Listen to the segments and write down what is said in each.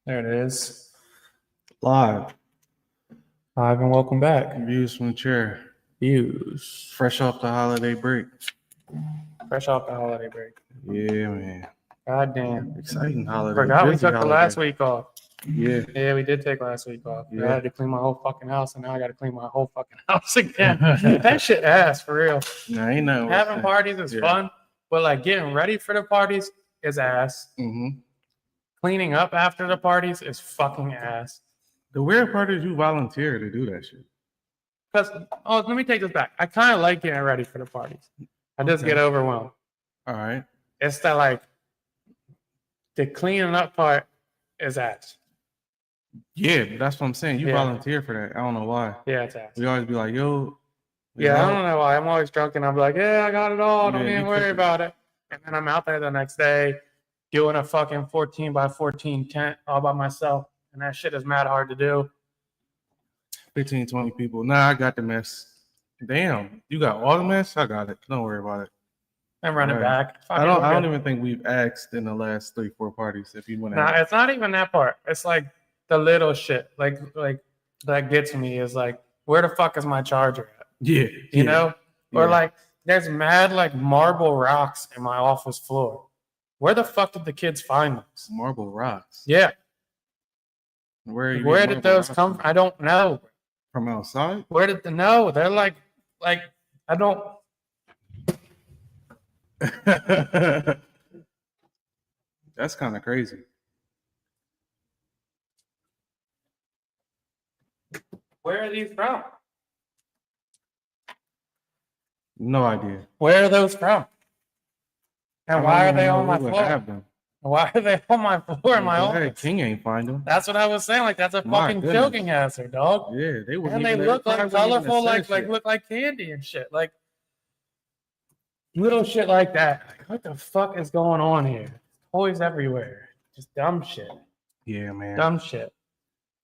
There it is. Live. Live and welcome back. Views from the chair. Views. Fresh off the holiday break. Fresh off the holiday break. Yeah, man. God damn. Exciting holiday. Forgot we Busy took holiday. the last week off. Yeah. Yeah, we did take last week off. I Yeah. had to clean my whole fucking house, and now I got to clean my whole fucking house again. That shit ass, for real. Nah, ain't nothing. Having parties is fun, but like getting ready for the parties is ass. Mm-hmm. Cleaning up after the parties is fucking ass. The weird part is you volunteer to do that shit. Because, let me take this back. I kind of like getting ready for the parties. I just get overwhelmed. All right. It's that, like, the cleaning up part is ass. Yeah, but that's what I'm saying. You Yeah. volunteer for that. I don't know why. Yeah, it's ass. We always be like, yo. Yeah, I don't know why. I'm always drunk and I'm like, yeah, I got it all. Don't Yeah, even you worry took it. about it. And then I'm out there the next day doing a fucking 14 by 14 tent all by myself. And that shit is mad hard to do. 15, 20 people. Nah, I got the mess. Damn. You got all the mess? I got it. Don't worry about it. And running Right. back. I don't even think we've asked in the last 3-4 parties if you want to. Nah, it's not even that part. It's like the little shit. Like that gets me is like, where the fuck is my charger at? Yeah. You know? Or Yeah. like, there's mad like marble rocks in my office floor. Where the fuck did the kids find those? Marble rocks. Yeah. Where Did those come from? I don't know. From outside? Where did the no? They're like I don't. That's kind of crazy. Where are these from? No idea. Where are those from? And why are they on my Who would floor? have them? Why are they on my floor in my Hey, office? King ain't find them. That's what I was saying. Like that's a My fucking goodness. choking hazard, dog. Yeah, they wouldn't And they even- look like probably wouldn't even colorful, have like said shit. look like candy and shit. Like little shit like that. Like, what the fuck is going on here? Toys everywhere. Just dumb shit. Yeah, man. Dumb shit.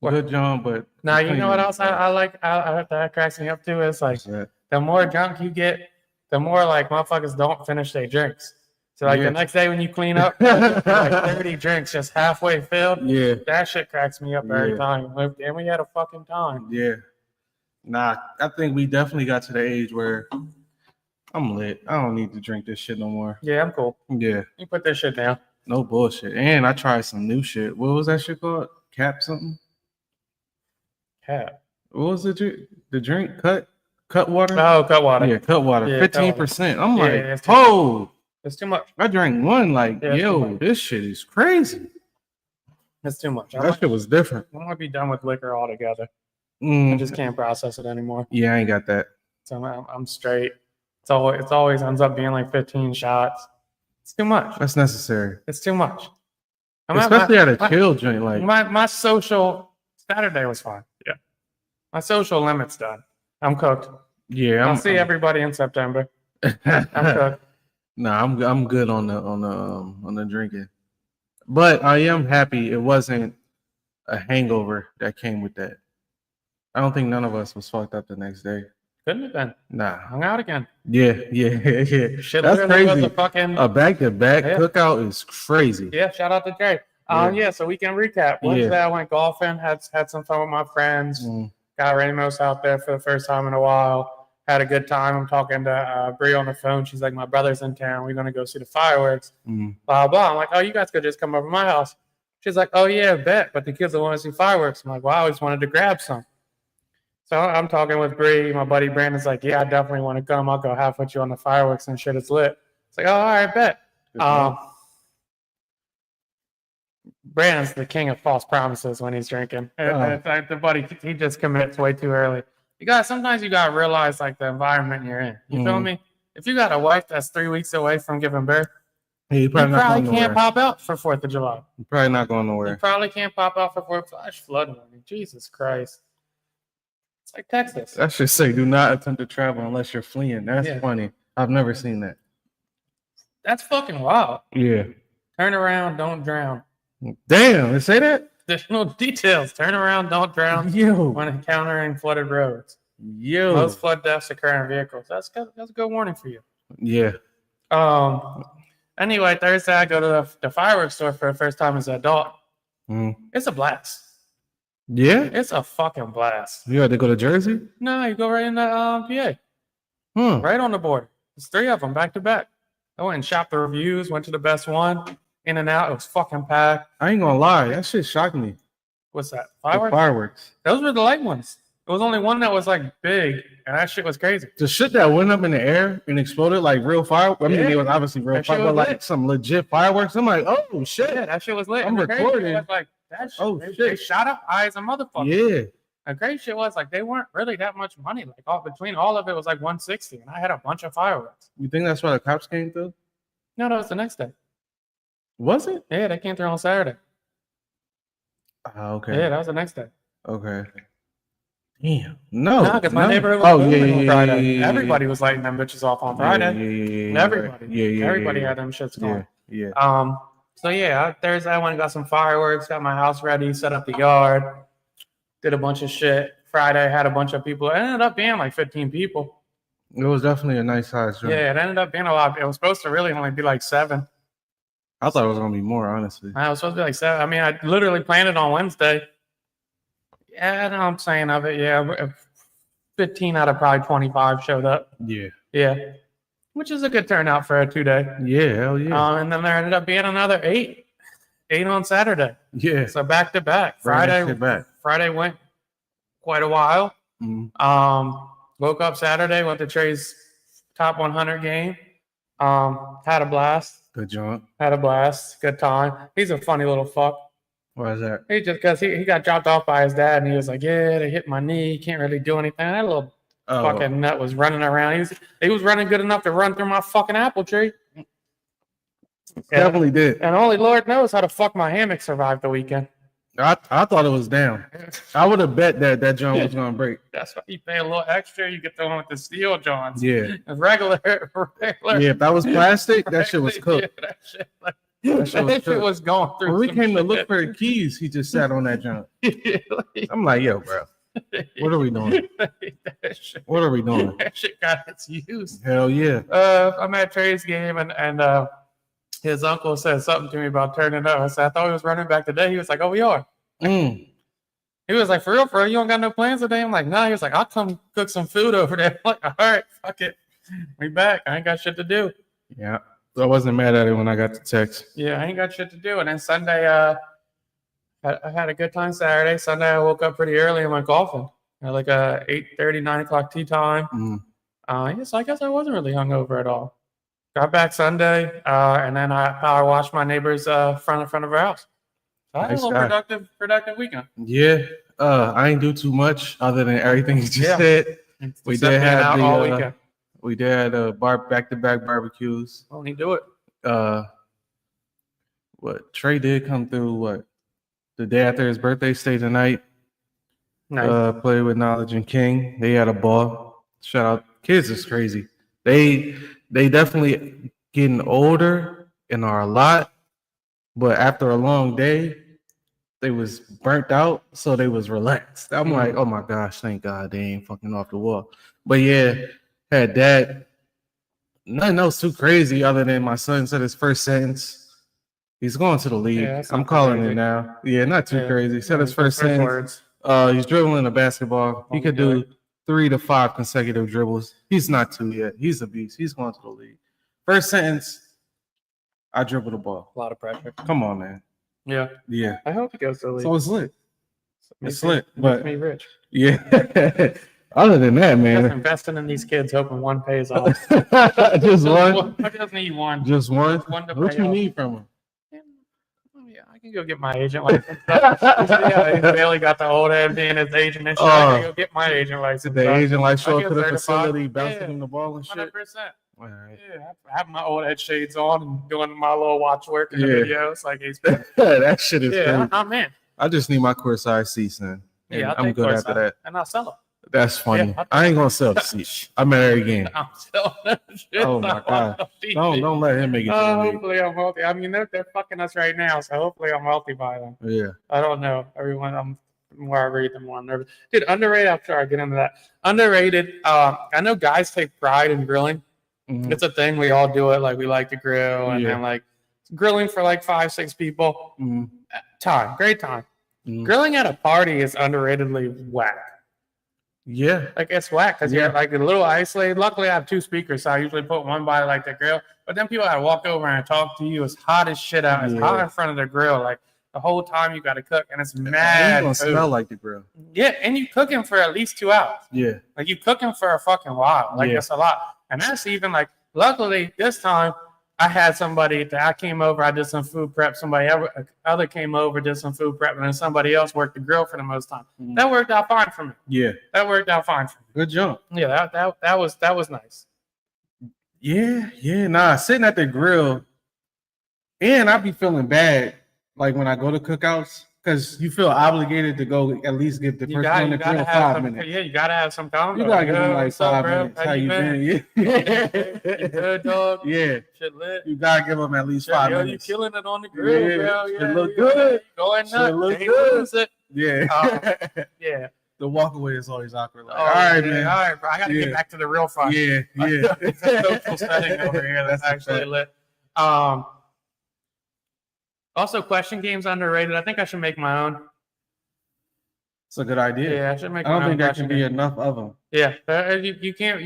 Good job, but Now you know what else I like? That cracks me up too. Is like the more drunk you get, the more like motherfuckers don't finish their drinks. So like Yeah. the next day when you clean up, like 30 drinks just halfway filled. Yeah, That shit cracks me up every Yeah. time. Like, and we had a fucking time. yeah. Nah, I think we definitely got to the age where I'm lit. I don't need to drink this shit no more. Yeah, I'm cool. Yeah, You put this shit down. no bullshit. And I tried some new shit. What was that shit called? Cap something? Cat. What was the drink? Cut water? Oh, cut water. Yeah, cut water. Yeah, cut water. 15%. I'm Yeah, like, it's too oh, It's too much. I drank one. Like, Yeah, it's too yo, much. this shit is crazy. It's too much. That shit was different. I might be done with liquor altogether. I Mm, just can't process it anymore. yeah, I ain't got that. So I'm straight. It's always ends up being like 15 shots. It's too much. That's necessary. It's too much. Especially at a chill joint. Like, my social Saturday was fine. Yeah. My social limit's done. I'm cooked. yeah, I'll see everybody in September. I'm cooked. Nah, I'm good on the drinking, but I am happy it wasn't a hangover that came with that. I don't think none of us was fucked up the next day. Couldn't have been. Nah. Hung out again. Yeah. Shit That's literally was crazy. a fucking A back-to-back Yeah. cookout is crazy. yeah. Shout out to Jay. Yeah. So we can recap. Wednesday I went golfing. Had some fun with my friends. Mm, Got Ramos out there for the first time in a while. Had a good time. I'm talking to Bree on the phone. She's like, my brother's in town. We're going to go see the fireworks. mm. Blah, blah. I'm like, oh, you guys could just come over to my house. She's like, oh, yeah, bet. But the kids don't want to see fireworks. I'm like, well, I always wanted to grab some. So I'm talking with Bree. My buddy Brandon's like, yeah, I definitely want to come. I'll go half with you on the fireworks and shit. It's lit. It's like, oh, all right, bet. Good job. Brandon's the king of false promises when he's drinking. It's like the buddy, he just commits way too early. Sometimes you gotta realize like the environment you're in. You feel Mhm. me? If you got a wife that's 3 weeks away from giving birth, Yeah, you you probably not probably going can't nowhere. pop out for 4th of July. You're probably not going You nowhere. probably can't pop out for 4th flash flood warning. Jesus Christ. It's like Texas. That should say, do not attempt to travel unless you're fleeing. That's Yeah. funny. I've never seen that. That's fucking wild. Yeah. Turn around, don't drown. Damn, they say that? Additional details. Turn around, don't drown Yo. when encountering flooded roads. Yo. Most flood deaths occur in vehicles. That's a good warning for you. Yeah. Anyway, Thursday I go to the fireworks store for the first time as an adult. Mm. It's a blast. Yeah, It's a fucking blast. you had to go to Jersey. No, you go right in the PA, Hmm. right on the border. There's 3 of them back to back. I went and shopped the reviews, went to the best one, in and out. It was fucking packed. I ain't gonna lie, that shit shocked me. What's that? The Fireworks? fireworks. Those were the light ones. There was only one that was like big, and that shit was crazy. The shit that went up in the air and exploded like real fireworks. I mean, Yeah. it was obviously real That shit fireworks, but was like lit. some legit fireworks. I'm like, oh shit. Yeah, that shit was lit. I'm And the crazy recording. shit was, like that shit. Oh, they shit. shot up high as a motherfucker. Yeah. The great shit was like they weren't really that much money. Like all between all of it was like 160, and I had a bunch of fireworks. You think that's why the cops came through? No, that was the next day. Was it? Yeah, they came through on Saturday. Okay. Yeah, that was the next day. Okay. Damn. No. No, because my neighborhood was booming on Friday. Everybody was lighting them bitches off on Friday. Everybody. Everybody had them shits going. Yeah. So yeah, Thursday I went and got some fireworks, got my house ready, set up the yard, did a bunch of shit. Friday had a bunch of people. It ended up being like 15 people. It was definitely a nice size joint. Yeah, it ended up being a lot. It was supposed to really only be like 7. I thought it was gonna be more, honestly. I was supposed to be like 7. I mean, I literally planned it on Wednesday. Yeah, I know I'm saying of it. Yeah, 15 out of probably 25 showed up. Yeah. Yeah, which is a good turnout for a 2-day. Yeah, hell yeah. And then there ended up being another 8 on Saturday. Yeah. So back to back. Bring that shit back. Friday went quite a while. Mhm. Woke up Saturday, went to Trey's top 100 game. Had a blast. Good joint. Had a blast. Good time. He's a funny little fuck. Why is that? He just because he got dropped off by his dad, and he was like, "Yeah, they hit my knee. Can't really do anything." That little fucking nut was running around. He was running good enough to run through my fucking apple tree. Definitely did. And only Lord knows how the fuck my hammock survived the weekend. I thought it was down. I would have bet that joint was gonna break. That's why you pay a little extra. You get the one with the steel joints. Yeah. Regular. Yeah, if that was plastic, that shit was cooked. Yeah, that shit, That shit was going through. When we some came to shit. look for the keys, he just sat on that joint. Like, I'm like, yo, bro, what are we doing? that shit, What are we doing? that shit got its use. Hell yeah. I'm at Trey's game, and his uncle said something to me about turning up. I said, I thought he was running back today. He was like, oh, we are. Mm. He was like, for real, you don't got no plans today? I'm like, nah. He was like, I'll come cook some food over there. I'm like, all right, fuck it. We back. I ain't got shit to do. Yeah. I wasn't mad at it when I got the text. Yeah, I ain't got shit to do. And then Sunday, I had a good time Saturday. Sunday, I woke up pretty early and went golfing. At like 8:30, 9 o'clock tea time. So I guess I wasn't really hungover at all. Got back Sunday, and then I power washed my neighbor's front of our house. So I had Nice a little guy. productive weekend. Yeah. I ain't do too much other than everything you just Yeah. said. We Except did being have out the all weekend. we did back-to-back barbecues. Won't he do it? What Trey did come through the day after his birthday, stayed the night. Nice. Played with Knowledge and King. They had a ball. Shout out. Kids is crazy. They definitely getting older and are a lot, but after a long day, they was burnt out, so they was relaxed. I'm like, oh my gosh, thank God they ain't fucking off the wall. But yeah, had that. Nothing else too crazy other than my son said his first sentence. He's going to the league. Yeah, that's I'm not calling crazy. it now. Yeah, not too Yeah. crazy. He said his first First sentence. words. He's dribbling a basketball. He Oh, could good. do 3 to 5 consecutive dribbles. He's not 2 yet. He's a beast. He's going to the league. First sentence, I dribble the ball. A lot of pressure. Come on, man. Yeah. Yeah. I hope he goes to the league. So it's lit. Makes it's lit, me- but- makes me rich. Yeah. Other than that, Just man. investing in these kids, hoping one pays off. Just one. I just need one. Just one. One to What pay you off. need from him? Oh, yeah, I can go get my agent license. Yeah, Bailey got the old head being his agent and shit. I can go get my agent license. Did the agent like show I up to get the certified. facility, bouncing Yeah. him the ball and shit? 100%. All right. Yeah, I have my old head shades on and doing my little watch work in the Yeah. videos. Like he's That shit is yeah, crazy. I'm in. I just need my courtside seats, man. And Yeah, I'll I'm take good courtside, after that. and I'll sell them. That's funny. Yeah, I ain't gonna sell the seats. I'm at every game. I'm selling them. shit Oh, my on God. TV. Don't let him make it to the league. Hopefully I'm healthy. I mean, they're fucking us right now, so hopefully I'm healthy by then. Yeah. I don't know. Everyone, the more I read, the more I'm nervous. Dude, underrated. I'm sure I'll get into that. Underrated. I know guys take pride in grilling. Mhm. It's a thing. We all do it. Like we like to grill, and Yeah. then like grilling for like 5-6 people. Mhm. time, great time. Mm. Grilling at a party is underratedly whack. Yeah. Like it's whack because Yeah. you're like a little isolated. Luckily, I have 2 speakers, so I usually put one by like the grill. But then people gotta walk over and talk to you. It's hot as shit out. It's hot in front of the grill. Like the whole time you gotta cook, and it's And mad. you gonna food. smell like the grill. Yeah, and you cooking for at least 2 hours. Yeah. Like you cooking for a fucking while. Like Yeah. it's a lot. And that's even like luckily this time I had somebody that I came over, I did some food prep, somebody other came over, did some food prep, and then somebody else worked the grill for the most time. Mhm. That worked out fine for me. Yeah. That worked out fine for me. Good jump. Yeah, that was nice. Yeah. Yeah. Nah, sitting at the grill, and I be feeling bad like when I go to cookouts because you feel obligated to go at least give the You person on the gotta grill have 5 some, minutes. yeah, you gotta have some convo. You gotta give them like What's up, 5 bro? minutes. How you been? You Yeah. good, dog? Yeah. Shit lit. You gotta give them at least Shit, 5 yo, you minutes. killing it on the grill, Yeah, bro. shit Yeah, look yeah, good. Going Shit nuts. look Ain't good. lose it. Yeah. Yeah. The walk away is always awkward. Like, Oh, all right, yeah, man. All right, bro. I gotta Yeah. get back to the real fun. Yeah, yeah. It's a social setting over here that's That's a actually fact. lit. Also, question games underrated. I think I should make my own. It's a good idea. Yeah, I should make I my don't own think there question can be game. enough of them. Yeah, you can't.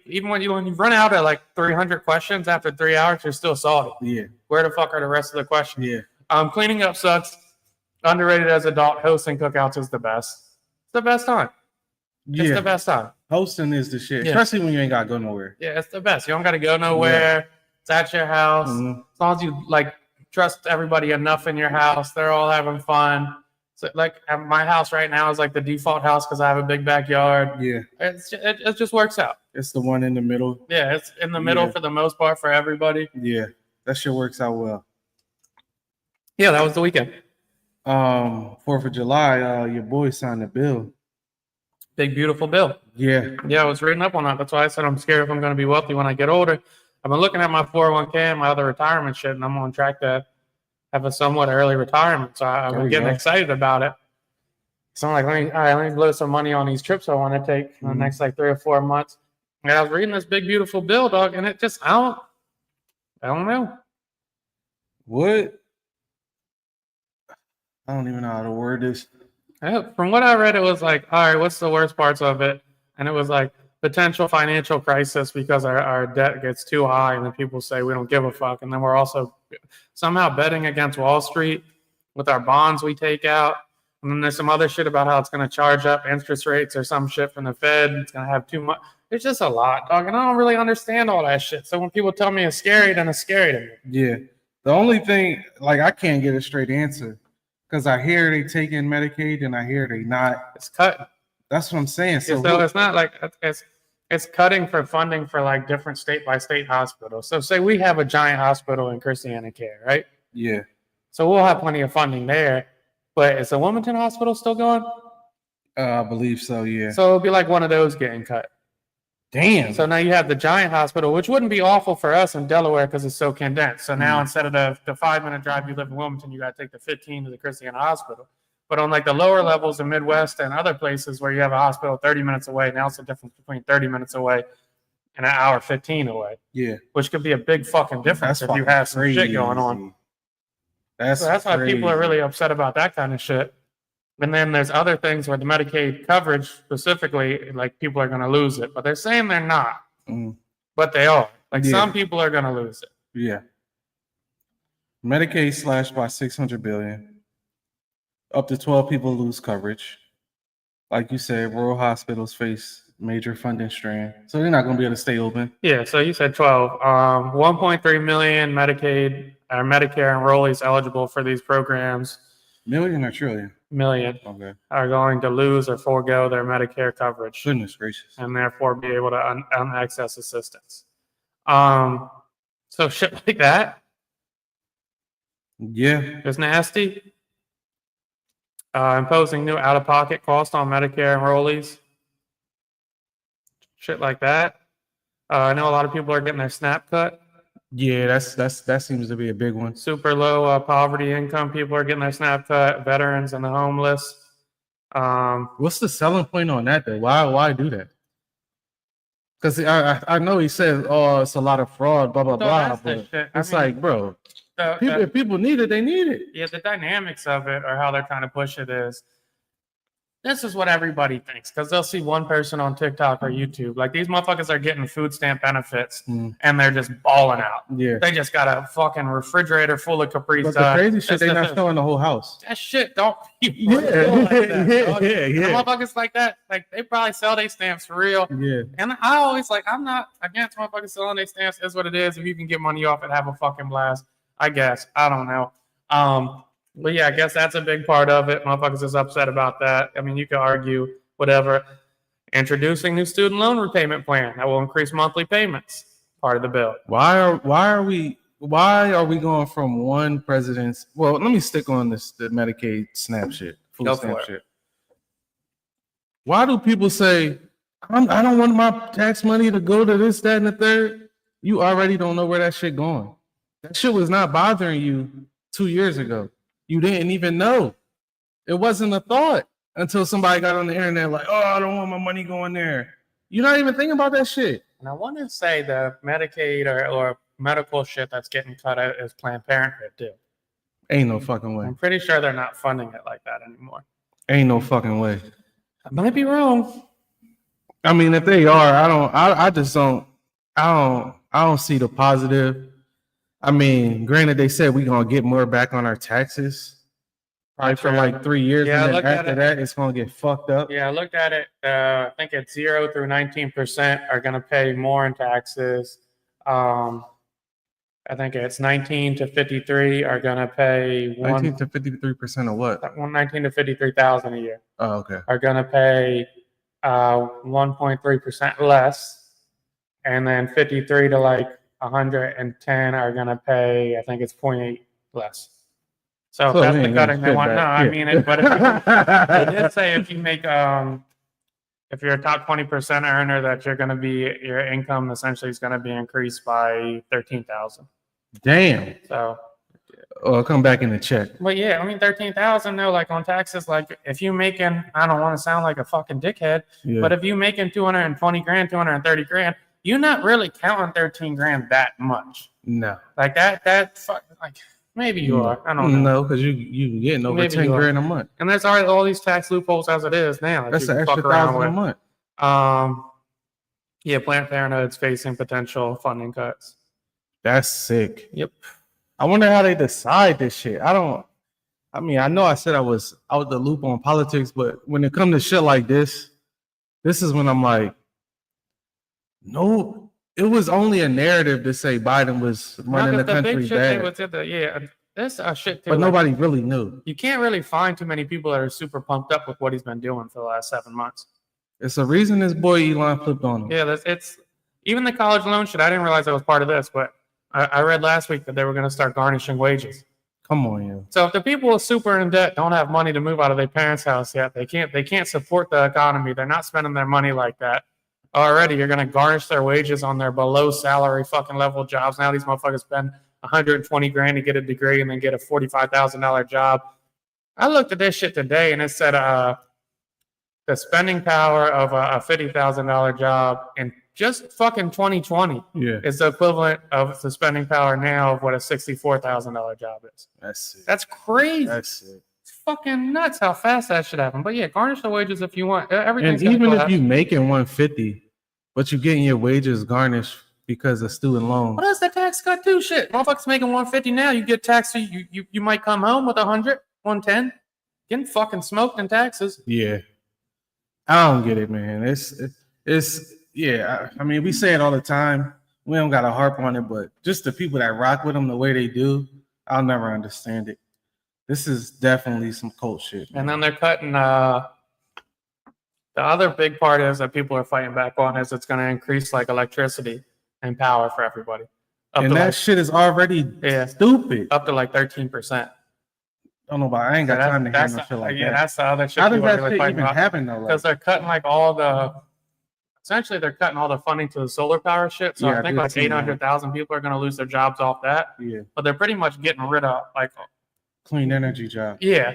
Even when you run out of like 300 questions after 3 hours, you're still salty. Yeah, Where the fuck are the rest of the questions? yeah. Cleaning up sucks. Underrated as adult. Hosting cookouts is the best. It's the best time. It's Yeah. the best time. Hosting is the shit, Yeah. especially when you ain't got to go nowhere. Yeah, it's the best. You don't got to go nowhere. It's at your house. Mhm. As long as you like trust everybody enough in your house, they're all having fun. So like at my house right now is like the default house because I have a big backyard. Yeah, It just works out. it's the one in the middle. Yeah, it's in the middle Yeah. for the most part for everybody. Yeah, that shit works out well. Yeah, that was the weekend. 4th of July, your boy signed a bill. Big beautiful bill. Yeah, Yeah, I was reading up on that. That's why I said I'm scared if I'm going to be wealthy when I get older. I've been looking at my 401k and my other retirement shit, and I'm on track to have a somewhat early retirement. So I've There been we getting go. excited about it. So I'm like, let me blow some money on these trips I want to take in the Mhm. next like 3 or 4 months. And I was reading this big beautiful bill, dog, and it just I don't know. what? I don't even know how to word this. From what I read, it was like, all right, what's the worst parts of it? And it was like potential financial crisis because our debt gets too high, and then people say we don't give a fuck, and then we're also somehow betting against Wall Street with our bonds we take out. And then there's some other shit about how it's going to charge up interest rates or some shit from the Fed. It's going to have too much. It's just a lot, dog. And I don't really understand all that shit. So when people tell me it's scary, then it's scary to me. Yeah, the only thing, like, I can't get a straight answer because I hear they taking Medicaid and I hear they not. It's cut. That's what I'm saying. So, So it's not like it's cutting for funding for like different state by state hospitals. So say we have a giant hospital in Christiana Care, right? yeah, So we'll have plenty of funding there. But is the Wilmington Hospital still going? I believe so. Yeah. So it'll be like one of those getting cut. Damn. So now you have the giant hospital, which wouldn't be awful for us in Delaware because it's so condensed. So now instead of the 5-minute drive you live in Wilmington, you got to take the 15 to the Christiana Hospital. But on like the lower levels in Midwest and other places where you have a hospital 30 minutes away, now it's the difference between 30 minutes away and an hour 15 away, yeah, which could be a big fucking difference that's if you have some shit going on. That's So that's why people are crazy. really upset about that kind of shit. And then there's other things where the Medicaid coverage specifically, like people are going to lose it, but they're saying they're not, Mm, but they are. Like Yeah. some people are going to lose it. yeah. Medicaid slashed by 600 billion. Up to 12 people lose coverage. Like you said, rural hospitals face major funding strain, so they're not going to be able to stay open. Yeah. So you said 12. 1.3 million Medicaid or Medicare enrollees eligible for these programs. Million or trillion? Million Okay. are going to lose or forego their Medicare coverage Goodness gracious. and therefore be able to access assistance. So shit like that Yeah. is nasty. Imposing new out-of-pocket cost on Medicare enrollees. Shit like that. I know a lot of people are getting their SNAP cut. Yeah, that seems to be a big one. Super low poverty income people are getting their SNAP cut. Veterans and the homeless. What's the selling point on that though? Why do that? Because I know he said, oh, it's a lot of fraud, blah blah So blah, that's the but shit. it's like, bro, If people need it, they need it. Yeah, the dynamics of it or how they're trying to push it is this is what everybody thinks because they'll see one person on TikTok or YouTube. Like these motherfuckers are getting food stamp benefits and they're just balling out. Yeah. They just got a fucking refrigerator full of Capri But Sun. the crazy shit, they're not showing the whole house. That shit don't be Yeah, like that, dog. yeah. The motherfuckers like that, like they probably sell their stamps for real. Yeah. And I always like, I'm not against motherfuckers selling their stamps. Is what it is. If you can get money off it, have a fucking blast. I guess. I don't know. But yeah, I guess that's a big part of it. Motherfuckers is upset about that. I mean, you could argue whatever. Introducing new student loan repayment plan that will increase monthly payments. Part of the bill. Why are we going from one president's? Well, let me stick on the Medicaid SNAP shit, food stamp shit. Why do people say I don't want my tax money to go to this, that, and the third? You already don't know where that shit going. That shit was not bothering you 2 years ago. You didn't even know. It wasn't a thought until somebody got on the internet like, oh, I don't want my money going there. You're not even thinking about that shit. And I want to say the Medicaid or medical shit that's getting cut out is Planned Parenthood too. Ain't no fucking way. I'm pretty sure they're not funding it like that anymore. Ain't no fucking way. I might be wrong. I mean, if they are, I don't see the positive. I mean, granted, they said we're gonna get more back on our taxes, probably for like 3 years, Yeah, and then after that, it's gonna get fucked up. Yeah, I looked at it. I think it's 0 through 19% are gonna pay more in taxes. I think it's 19 to 53 are gonna pay 19 to 53% of what? 19 to 53,000 a year. Oh, okay. Are gonna pay 1.3% less, and then 53 to like 110 are gonna pay, I think it's 0.8 less. So if that's the cutting they want. No, I mean it, but it did say if you make if you're a top 20% earner that you're gonna be your income essentially is gonna be increased by 13,000. Damn. So I'll come back in the check. But yeah, I mean 13,000 though, like on taxes, like if you making, I don't want to sound like a fucking dickhead, but if you making 220 grand, 230 grand, you're not really counting 13 grand that much. No. Like that like maybe you are. I don't know. No, because you getting over Maybe 10 grand a month. And there's already all these tax loopholes as it is now. That's an extra $1,000 a month. Yeah, Planned Parenthood's facing potential funding cuts. That's sick. Yep. I wonder how they decide this shit. I know I said I was out the loop on politics, but when it comes to shit like this is when I'm like, no, it was only a narrative to say Biden was running the country bad. This shit too. But nobody really knew. You can't really find too many people that are super pumped up with what he's been doing for the last 7 months. It's a reason this boy Elon flipped on him. Yeah, it's even the college loan shit. I didn't realize that was part of this, but I read last week that they were going to start garnishing wages. Come on, yo. So if the people super in debt don't have money to move out of their parents' house yet, they can't support the economy. They're not spending their money like that. Already, you're going to garnish their wages on their below salary fucking level jobs. Now these motherfuckers spend 120 grand to get a degree and then get a $45,000 job. I looked at this shit today and it said the spending power of a $50,000 job in just fucking 2020 is the equivalent of the spending power now of what a $64,000 job is. That's sick. That's crazy. That's sick. It's fucking nuts how fast that should happen. But yeah, garnish the wages if you want. Everything's and even if you making 150, but you're getting your wages garnished because of student loans. What does the tax cut do? Shit, motherfuckers making 150 now. You get taxed. You might come home with 100, 110, getting fucking smoked in taxes. Yeah, I don't get it, man. It's yeah. I mean, we say it all the time. We don't got to harp on it, but just the people that rock with them the way they do, I'll never understand it. This is definitely some cult shit, man. And then they're cutting. The other big part is that people are fighting back on is it's going to increase like electricity and power for everybody. And that shit is already stupid. Up to like 13%. I don't know about. I ain't got time to hear no shit like that. Yeah, that's the other shit. How does that shit even happen though? Because they're cutting like all the. Essentially, they're cutting all the funding to the solar power shit. So I think like 800,000 people are going to lose their jobs off that. Yeah. But they're pretty much getting rid of like clean energy job. Yeah.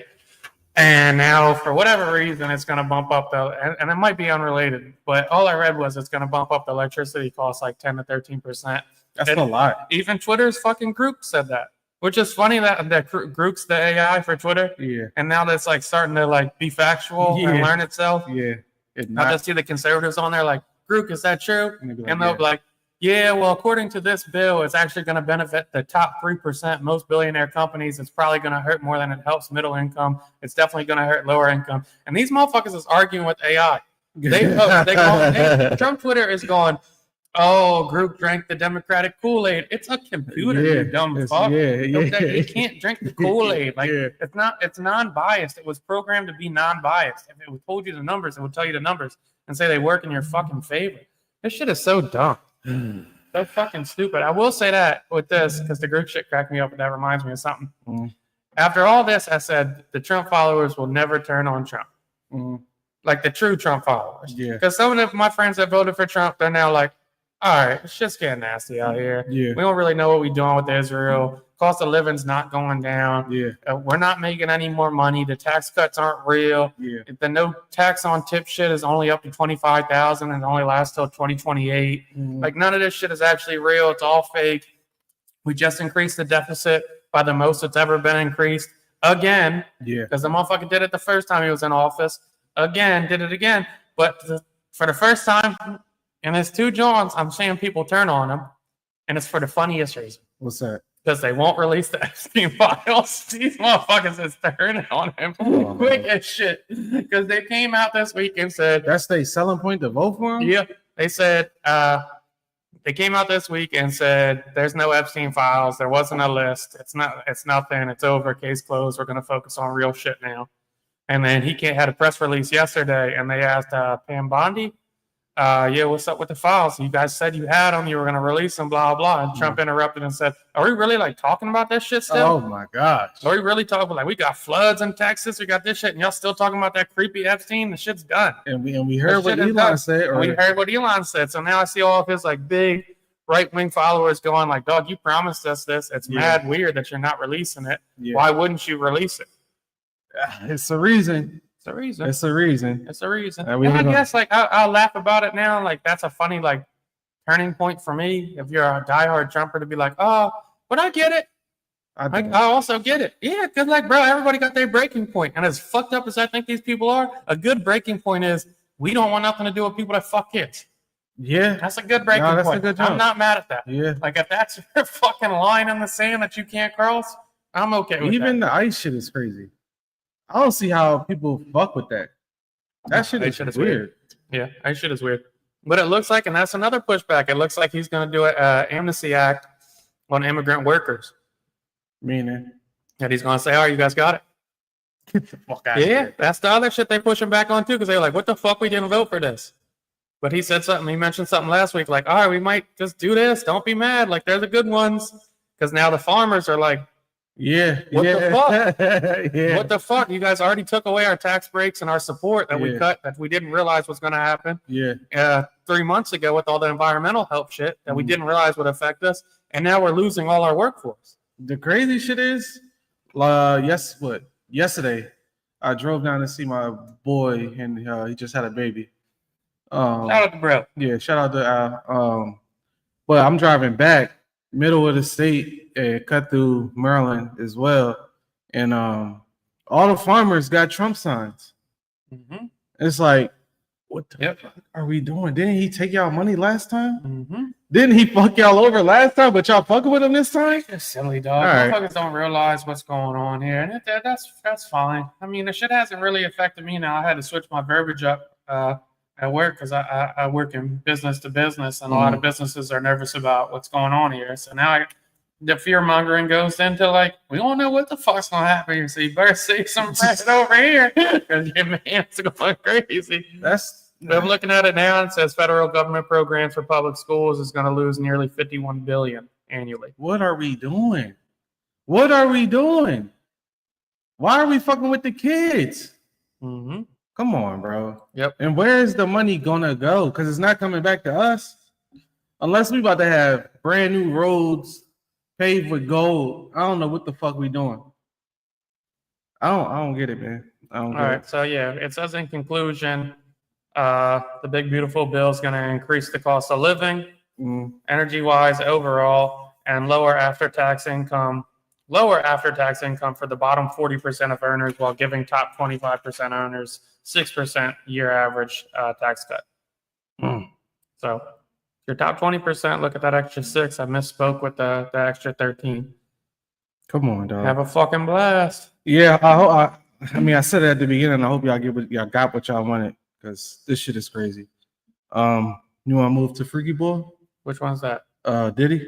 And now for whatever reason, it's going to bump up and it might be unrelated, but all I read was it's going to bump up the electricity costs like 10 to 13%. That's a lot. Even Twitter's fucking group said that. Which is funny that Grook's the AI for Twitter, Yeah, and now that's like starting to like be factual and Yeah. learn itself. yeah. It's I not. just see the conservatives on there like, Grook, is that true? And they be like, And they'll yeah. be like, yeah, well, according to this bill, it's actually going to benefit the top 3%, most billionaire companies. It's probably going to hurt more than it helps middle income. It's definitely going to hurt lower income. And these motherfuckers is arguing with AI. Trump Twitter is going, oh, Grook drank the Democratic Kool-Aid. It's a computer, you dumb fuck. You can't drink the Kool-Aid. Like Yeah. it's non-biased. It was programmed to be non-biased. If it told you the numbers, it would tell you the numbers and say they work in your fucking favor. This shit is so dumb. So fucking stupid. I will say that with this, because the Grook shit cracked me up, but that reminds me of something. After all this, I said the Trump followers will never turn on Trump. Like the true Trump followers. Yeah. Because some of my friends that voted for Trump, they're now like, all right, it's just getting nasty out here. Yeah. We don't really know what we're doing with Israel. Cost of living's not going down. Yeah. We're not making any more money. The tax cuts aren't real. Yeah. The no tax on tip shit is only up to 25,000 and only lasts till 2028. Like none of this shit is actually real. It's all fake. We just increased the deficit by the most it's ever been increased again. Yeah. Because the motherfucker did it the first time he was in office. Again, did it again. But for the first time in his 2 Johns, I'm seeing people turn on him. And it's for the funniest reason. What's that? Because they won't release the Epstein files. These motherfuckers is turning on him quick as shit. Because they came out this week and said, That's their selling point to vote for him? yeah, they said, they came out this week and said, there's no Epstein files. There wasn't a list. It's nothing. It's over. Case closed. We're going to focus on real shit now. And then he had a press release yesterday and they asked Pam Bondi, yeah, what's up with the files? You guys said you had them, you were going to release them, blah, blah. And Trump interrupted and said, are we really like talking about that shit still? Oh my gosh. Are we really talking like we got floods in Texas? We got this shit and y'all still talking about that creepy Epstein? The shit's done. And we heard what shit is Elon done. said. We heard what Elon said. So now I see all of his like big right-wing followers going like, dog, you promised us this. It's mad weird that you're not releasing it. Yeah. Why wouldn't you release it? It's a reason. It's a reason. It's a reason. It's a reason. And we And I ain't gonna- guess like I'll laugh about it now. Like that's a funny like turning point for me. If you're a diehard Trumper to be like, oh, but I get it. I also get it. Yeah, because like, bro, everybody got their breaking point. And as fucked up as I think these people are, a good breaking point is we don't want nothing to do with people that fuck kids. Yeah. That's a good breaking that's a point. good I'm joke. not mad at that. Yeah. Like if that's your fucking line in the sand that you can't cross, I'm okay with Even that. the ICE shit is crazy. I don't see how people fuck with that. That shit ICE is shit is weird. Yeah, that shit is weird. But it looks like, and that's another pushback, it looks like he's going to do an amnesty act on immigrant workers. Meaning, And he's going to say, oh, you guys got it. get the fuck out Yeah, that's the other shit they pushing back on too, because they're like, what the fuck, we didn't vote for this. But he said something, he mentioned something last week, like, all right, we might just do this. Don't be mad. Like, they're the good ones. Because now the farmers are like, Yeah. What the fuck? Yeah. what the fuck? You guys already took away our tax breaks and our support that we Yeah. cut, that we didn't realize was going to happen Yeah. 3 months ago with all the environmental help shit that we Mhm. didn't realize would affect us. And now we're losing all our workforce. The crazy shit is, yesterday, I drove down to see my boy, and he just had a baby. Shout out to bro. Yeah, shout out to Al. But I'm driving back, middle of the state, and cut through Maryland as well, and all the farmers got Trump signs. Mm-hmm. It's like, what the Yep. fuck are we doing? Didn't he take y'all money last time? Mm-hmm. Didn't he fuck y'all over last time? But y'all fucking with him this time? Just silly dog. All right. Motherfuckers don't realize what's going on here, and that's fine. I mean, the shit hasn't really affected me now. I had to switch my verbiage up at work because I work in business to business, and a lot of businesses are nervous about what's going on here. So now the fear mongering goes into like, we don't know what the fuck's gonna happen here, so you better say some shit over here because your man's going crazy. But I'm looking at it now, and it says federal government programs for public schools is going to lose nearly $51 billion annually. What are we doing? What are we doing? Why are we fucking with the kids? Mm-hmm. Come on, bro. Yep. And where is the money gonna go? Because it's not coming back to us. Unless we about to have brand new roads paved with gold. I don't know what the fuck we doing. I don't get it, man. I don't All get right. So yeah, it says in conclusion, the big beautiful bill is going to increase the cost of living, it. energy-wise overall, and lower after-tax income lower after-tax income for the bottom 40% of earners while giving top 25% earners 6% year average tax cut. So your top 20%, look at that extra 6. I misspoke with the extra 13. Come on, dog. Have a fucking blast. Yeah, I mean, I said it at the beginning. I hope y'all got what y'all wanted because this shit is crazy. You want to move to Freaky Boy? Which one's that? Diddy?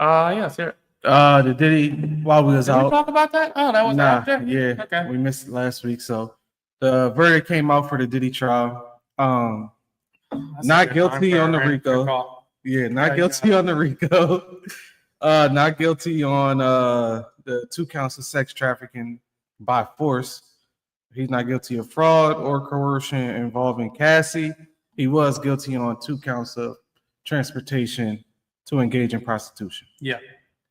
Yes, here. The Diddy while we was Did out. we talk about that? Oh, that was after? Yeah, Okay. we missed it last week. So the verdict came out for the Diddy trial. That's a Not good guilty time on the for a RICO. call. Yeah, not Yeah, guilty on the RICO. Not guilty on the 2 counts of sex trafficking by force. He's not guilty of fraud or coercion involving Cassie. He was guilty on 2 counts of transportation to engage in prostitution. Yeah.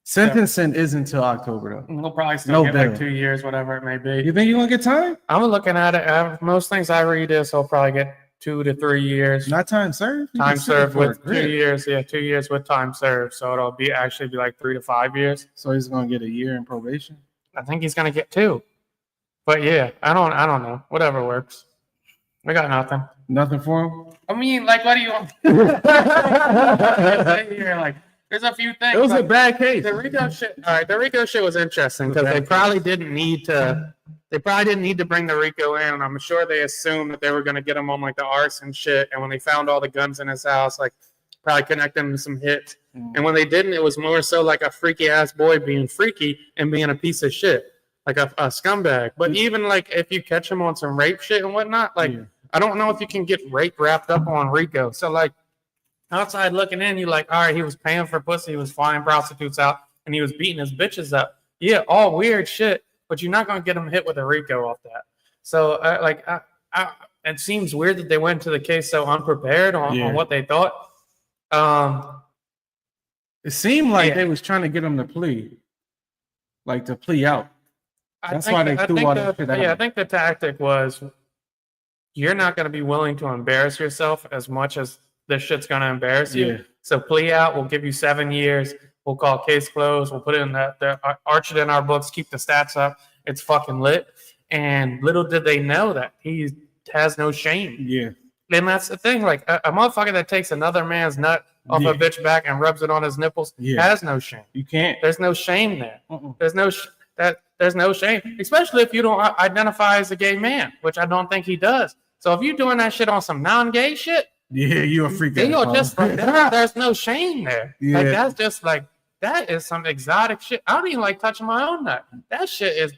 Sentencing is until October though. We'll probably still No get bail. like 2 years, whatever it may be. You think you're gonna get time? I'm looking at it. Most things I read is he'll probably get 2 to 3 years. Not time served. You Time can sit served for a with 2 grip. years. Yeah, 2 years with time served. So it'll be actually be like 3 to 5 years. So he's gonna get a year in probation. I think he's gonna get 2. But yeah, I don't know. Whatever works. I got nothing. Nothing for him. I mean, like, what do you want? Here, like, there's a few things. It was a like, bad case. the Rico shit. All right, the Rico shit was interesting because they probably didn't need to. They probably didn't need to bring the Rico in, and I'm sure they assumed that they were going to get him on like the arson shit. And when they found all the guns in his house, like probably connect them to some hits. And when they didn't, it was more so like a freaky ass boy being freaky and being a piece of shit, like a scumbag. But even like if you catch him on some rape shit and whatnot, like I don't know if you can get rape wrapped up on Rico. So like outside looking in, you're like, all right, he was paying for pussy, he was flying prostitutes out, and he was beating his bitches up. Yeah, all weird shit. But you're not going to get him hit with a RICO off that. So, it seems weird that they went to the case so unprepared on what they thought. It seemed like they was trying to get him to plea, like to plea out. That's why they threw all that shit out. Yeah, I think the tactic was you're not going to be willing to embarrass yourself as much as this shit's going to embarrass you. Yeah. So plea out. We'll give you 7 years. We'll call case closed. We'll put it in arch it in our books, keep the stats up. It's fucking lit. And little did they know that he has no shame. Yeah. And that's the thing. Like a motherfucker that takes another man's nut off a bitch back and rubs it on his nipples has no shame. You can't. There's no shame there. There's no there's no shame, especially if you don't identify as a gay man, which I don't think he does. So if you're doing that shit on some non-gay shit, yeah, you a freak. then you're just like, there's no shame there. Yeah. Like that's just like that is some exotic shit. I don't even like touching my own nut. That shit is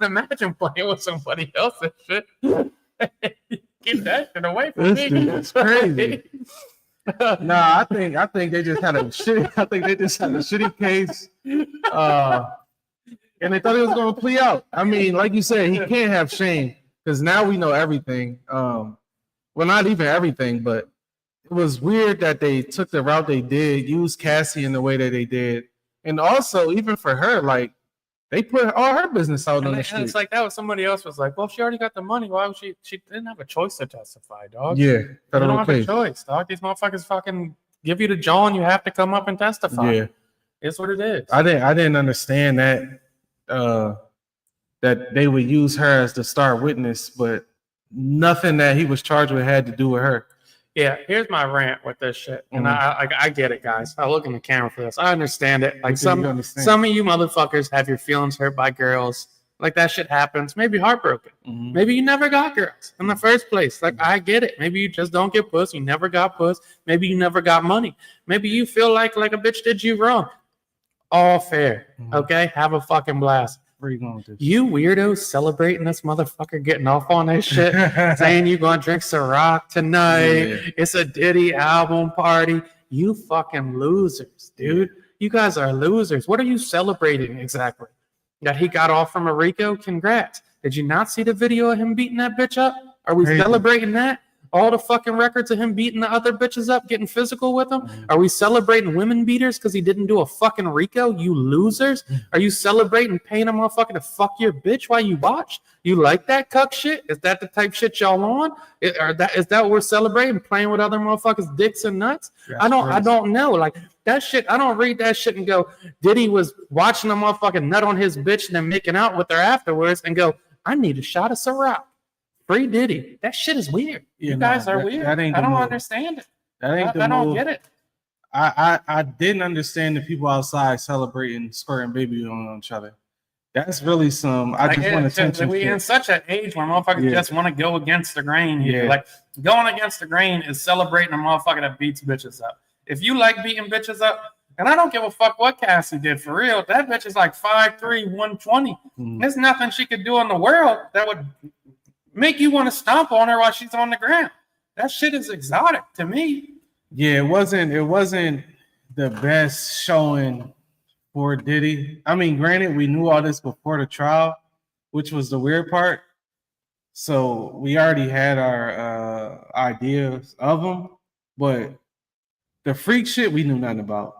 imagine playing with somebody else's shit. Keep that shit away from me. That's crazy. Nah, I think they just had a shitty. I think they just had a shitty case. And they thought he was going to plea out. I mean, like you said, he can't have shame because now we know everything. Well, not even everything, but it was weird that they took the route they did, used Cassie in the way that they did. And also, even for her, like, they put all her business out on the street. And it's like that was somebody else was like, well, she already got the money. Why would she? She didn't have a choice to testify, dog. Yeah, You don't federal have case. a choice, dog. These motherfuckers fucking give you the John. You have to come up and testify. Yeah, It's what it is. I didn't understand that that they would use her as the star witness, but nothing that he was charged with had to do with her. Yeah, here's my rant with this shit, and I get it, guys. I look in the camera for this. I understand it. Like some of you motherfuckers have your feelings hurt by girls. Like that shit happens. Maybe heartbroken. Maybe you never got girls in the first place. Like I get it. Maybe you just don't get puss. You never got puss. Maybe you never got money. Maybe you feel like a bitch did you wrong. All fair. Okay, have a fucking blast. Where you going with this? You weirdos celebrating this motherfucker getting off on this shit, saying you gonna drink Ciroc tonight. It's a Diddy album party. You fucking losers, dude. You guys are losers. What are you celebrating exactly? That he got off from a RICO? Congrats. Did you not see the video of him beating that bitch up? Are we celebrating that? all the fucking records of him beating the other bitches up, getting physical with them? Mhm. Are we celebrating women beaters because he didn't do a fucking Rico? You losers. Are you celebrating paying a motherfucker to fuck your bitch while you watch? You like that cuck shit? Is that the type shit y'all on? Is that what we're celebrating? Playing with other motherfuckers' dicks and nuts? That's I crazy. don't know. Like that shit, I don't read that shit and go, Diddy was watching a motherfucking nut on his bitch and then making out with her afterwards and go, I need a shot of Ciroc. Free Diddy. That shit is weird. Yeah, You guys nah, are that- weird. that ain't I the don't move. understand it. That ain't the I don't move. get it. I didn't understand the people outside celebrating squirting baby on each other. That's really some. I just want attention. We shit. in such an age where motherfuckers Yeah. just want to go against the grain here. Yeah. Like going against the grain is celebrating a motherfucker that beats bitches up. If you like beating bitches up, and I don't give a fuck what Cassie did for real, that bitch is like 5'3", 120. Mhm. There's nothing she could do in the world that would make you want to stomp on her while she's on the ground. That shit is exotic to me. Yeah, it wasn't the best showing for Diddy. I mean, granted, we knew all this before the trial, which was the weird part. So we already had our ideas of him, but the freak shit we knew nothing about.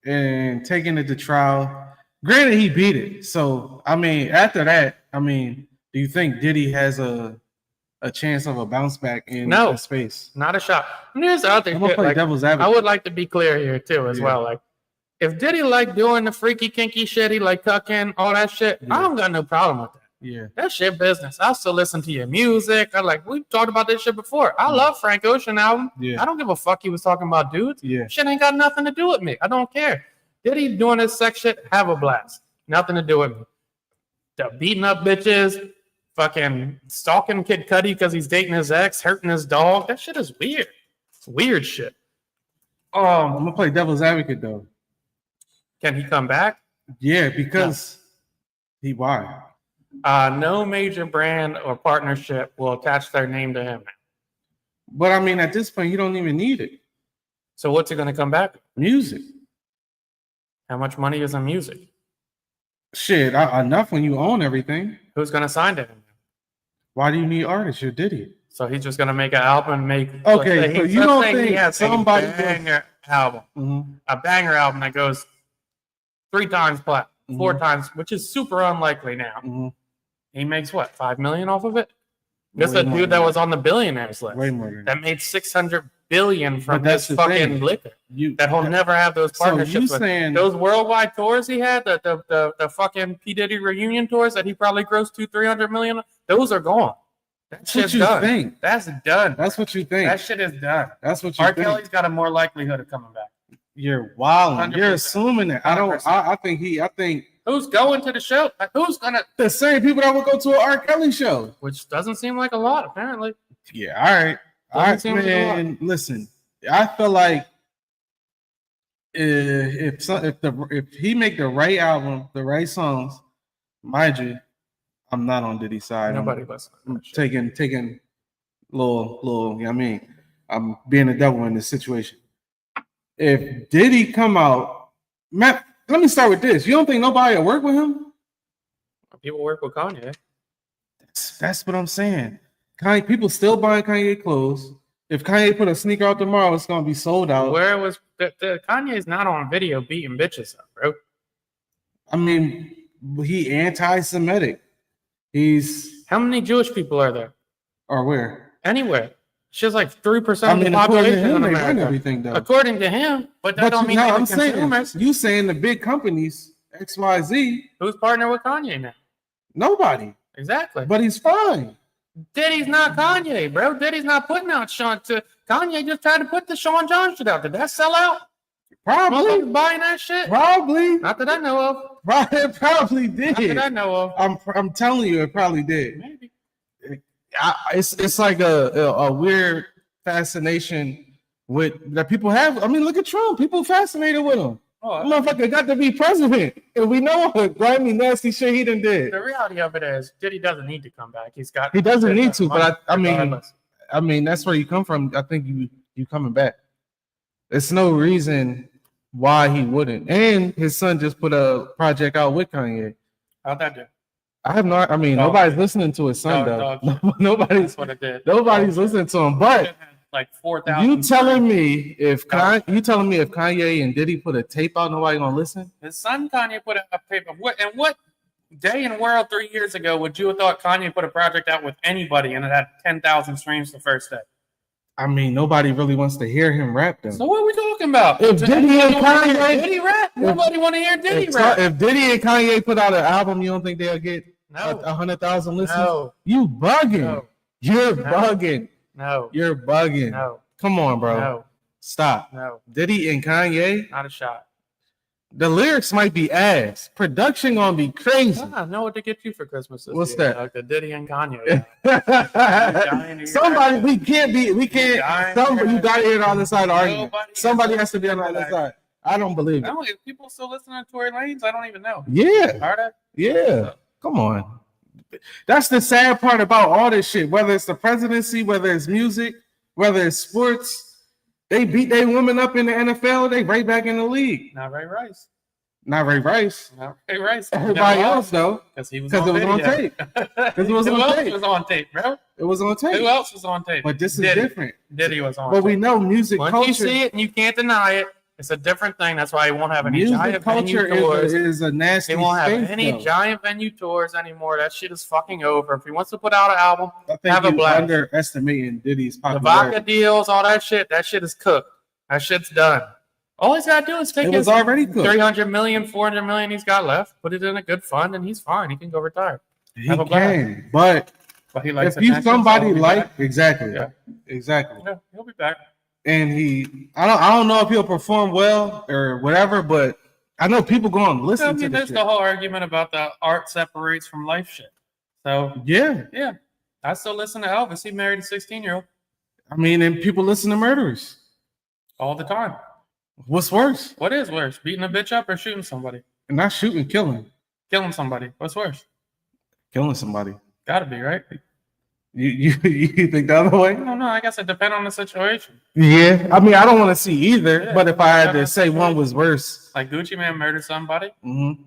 And taking it to trial, granted, he beat it. So I mean, after that, I mean, do you think Diddy has a chance of a bounce back in No. the space? Not a shot. And here's the other I'm gonna shit. play Like, devil's I advocate. would like to be clear here too, as Yeah. well. Like, if Diddy like doing the freaky kinky shit, he like cucking, all that shit, I Yeah. don't got no problem with that. Yeah. That's your business. I still listen to your music. We've talked about this shit before. I love Frank Ocean album. Yeah. I don't give a fuck he was talking about dudes. Yeah. Shit ain't got nothing to do with me. I don't care. Diddy doing his sex shit, have a blast. Nothing to do with me. The beating up bitches, fucking stalking Kid Cudi because he's dating his ex, hurting his dog. That shit is weird. It's weird shit. I'm gonna play devil's advocate though. Can he come back? Yeah, because why? No major brand or partnership will attach their name to him now. But I mean, at this point, you don't even need it. So what's he going to come back with? Music, How much money is in music? shit, enough when you own everything. Who's going to sign to him? Why do you need artists? You're Diddy. So he's just going to make an album and make. Okay, let's say so he- you let's don't say he think has somebody a banger album, a banger album that goes 3 times platinum, 4 times, which is super unlikely now. Mm-hmm. He makes what, 5 million off of it? This is Way a more dude than that was on the billionaires list Way more than that made 600 billion from But that's this the fucking thing. liquor. you. That he'll never have those So you partnerships with. saying Those worldwide tours he had, the fucking P Diddy reunion tours that he probably grossed 200-300 million, those are gone. That that's what shit's you done. think? That's done. That's what you think. That shit is done. That's what you R. think. Kelly's got a more likelihood of coming back. You're wilding. You're 100%. assuming that. I don't. 100%. I think Who's going to the show? Who's gonna? the same people that would go to an R. Kelly show. Which doesn't seem like a lot, apparently. Yeah. All right. All right, seem like a lot. man. Listen, I feel like if he make the right album, the right songs, mind you, I'm not on Diddy's side. Nobody listens. to I'm that shit. taking little. You know what I mean, I'm being a devil in this situation. If Diddy come out, Matt, let me start with this. You don't think nobody will work with him? People work with Kanye. That's what I'm saying. Kanye, people still buying Kanye clothes. If Kanye put a sneaker out tomorrow, it's gonna be sold out. Where was the Kanye's not on video beating bitches up, bro? I mean, he anti-Semitic. He's How many Jewish people are there? or where? Anywhere. She's like 3% I of the mean, according to population him, in they run America. everything though. According to him, but that But don't mean no, they're I'm saying consumers. you saying the big companies XYZ, Who's partnered with Kanye now? nobody. Exactly. But he's fine. Diddy's not Kanye, bro. Diddy's not putting out Sean. Kanye just tried to put the Sean John shit out. Did that sell out? Probably, Motherfuckers buying that shit? probably, Not that I know of. it probably Not that I did. know of. I'm telling you, it probably did. Maybe. It's like a weird fascination with that people have. I mean, look at Trump. People fascinated with him. Oh, That motherfucker got to be president, and we know what grimy, nasty shit he done did. the reality of it is, Diddy doesn't need to come back. He's got. He doesn't need to, but I mean, regardless. that's where you come from. I think you coming back. There's no reason why he wouldn't. And his son just put a project out with Kanye. How'd that do? I have no. I mean, Dog. nobody's listening to his son Dog, though. That's nobody's what it did. nobody's listening to him. But Like 4,000. you telling me if Kanye and Diddy put a tape out, nobody gonna listen? His son Kanye put a paper. What day in the world 3 years ago would you have thought Kanye put a project out with anybody and it had 10,000 streams the first day? I mean, nobody really wants to hear him rap though. So what are we talking about? If Diddy and Kanye, Diddy rap, nobody want to hear Diddy rap. if Diddy and Kanye put out an album, you don't think they'll get No. 100,000 listens? No. You bugging. No. You're bugging. No. You're bugging. No. Come on, bro. No. Stop. No. Diddy and Kanye, Not a shot. the lyrics might be ass. Production gonna be crazy. I know what to get you for Christmas. This What's year, that? Like the Diddy and Kanye. Somebody, we can't. Somebody, you gotta hear the other side of the argument. Nobody Somebody has to be on the other side. I don't believe I it. don't. If people still listening to Tory Lanez, I don't even know. Yeah, Are they? yeah. Come on. That's the sad part about all this shit. Whether it's the presidency, whether it's music, whether it's sports, they beat their women up in the NFL. They right back in the league. Not Ray Rice. Not Ray Rice. Not Ray Rice. Everybody else though, Because he was because it was on video. tape. Because it was Who on else tape. was on tape, bro? It was on Who tape. else was on tape? But this is Diddy. different. Diddy was on But tape. we know music Once culture. you see it and you can't deny it, it's a different thing. That's why he won't have any Music giant culture venue tours. is a nasty He won't have space, any though. giant venue tours anymore. That shit is fucking over. If he wants to put out an album, I think have a you blast. underestimating Diddy's the popularity. vodka deals, all that shit is cooked. That shit's done. All he's got to do is take It his was already cooked. 300 million, 400 million he's got left, put it in a good fund, and he's fine. He can go retire. He have a blast. can, but But he likes if you attention, so somebody he'll be like back. exactly, Yeah. exactly, Yeah, he'll be back. and I don't know if he'll perform well or whatever, but I know people going to listen I to mean, this there's shit. the whole argument about the art separates from life shit. So Yeah, yeah, I still listen to Elvis. He married a 16-year-old I mean, and people listen to murderers. all the time. What's worse? What is worse, beating a bitch up or shooting somebody? Not shooting, killing, Killing somebody. What's worse? killing somebody. Gotta be, right? You think the other way? I don't know. I guess it depends on the situation. Yeah, I mean, I don't want to see either, Yeah. but if I had to Yeah. say one was worse, Like Gucci Man murdered somebody. mhm.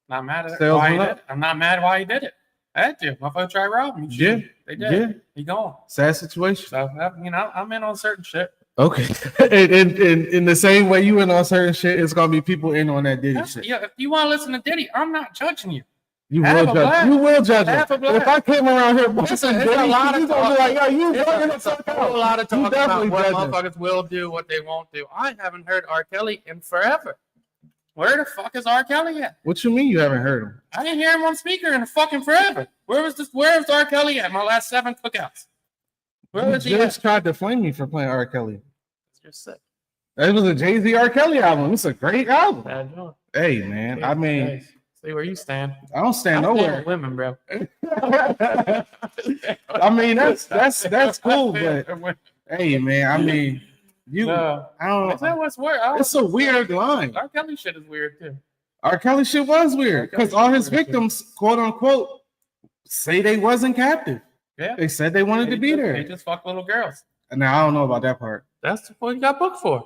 Not mad at it. Sales Why he went did up. it. I'm not mad why he did it. I had to. Motherfucker tried robbing me. Yeah. They did. Yeah. He gone. Sad situation. So I'm in on certain shit. Okay. and in the same way you in on certain shit, it's gonna be people in on that Diddy shit. Yeah, if you want to listen to Diddy, I'm not judging you. You Have will a judge. blast. You will judge Have a it. blast. If I came around here It's busting a Diddy, lot of you gonna be talk. like, yo, you bugging the It's a fuck out. whole lot of You talk about definitely what judging. motherfuckers will do, what they won't do. I haven't heard R. Kelly in forever. Where the fuck is R. Kelly at? What you mean you haven't heard him? I didn't hear him on speaker in fucking forever. Where was R. Kelly at my last 7 cookouts? Where You was he just at? tried to flame me for playing R. Kelly. It's just sick. That was a Jay-Z R. Kelly album. It's a great album. Bad job. Hey man, I mean, Hey, see where you stand. I don't stand I stand nowhere. with women, bro. I mean, that's cool, but hey man, I mean, you No. I don't Is that know. what's weird? It's a weird line. R. Kelly shit is weird too. R. Kelly shit was weird because all his victims, quote unquote, say they wasn't captive. Yeah. They said they wanted to be They there. just fuck little girls. Now I don't know about that part. That's what he got booked for.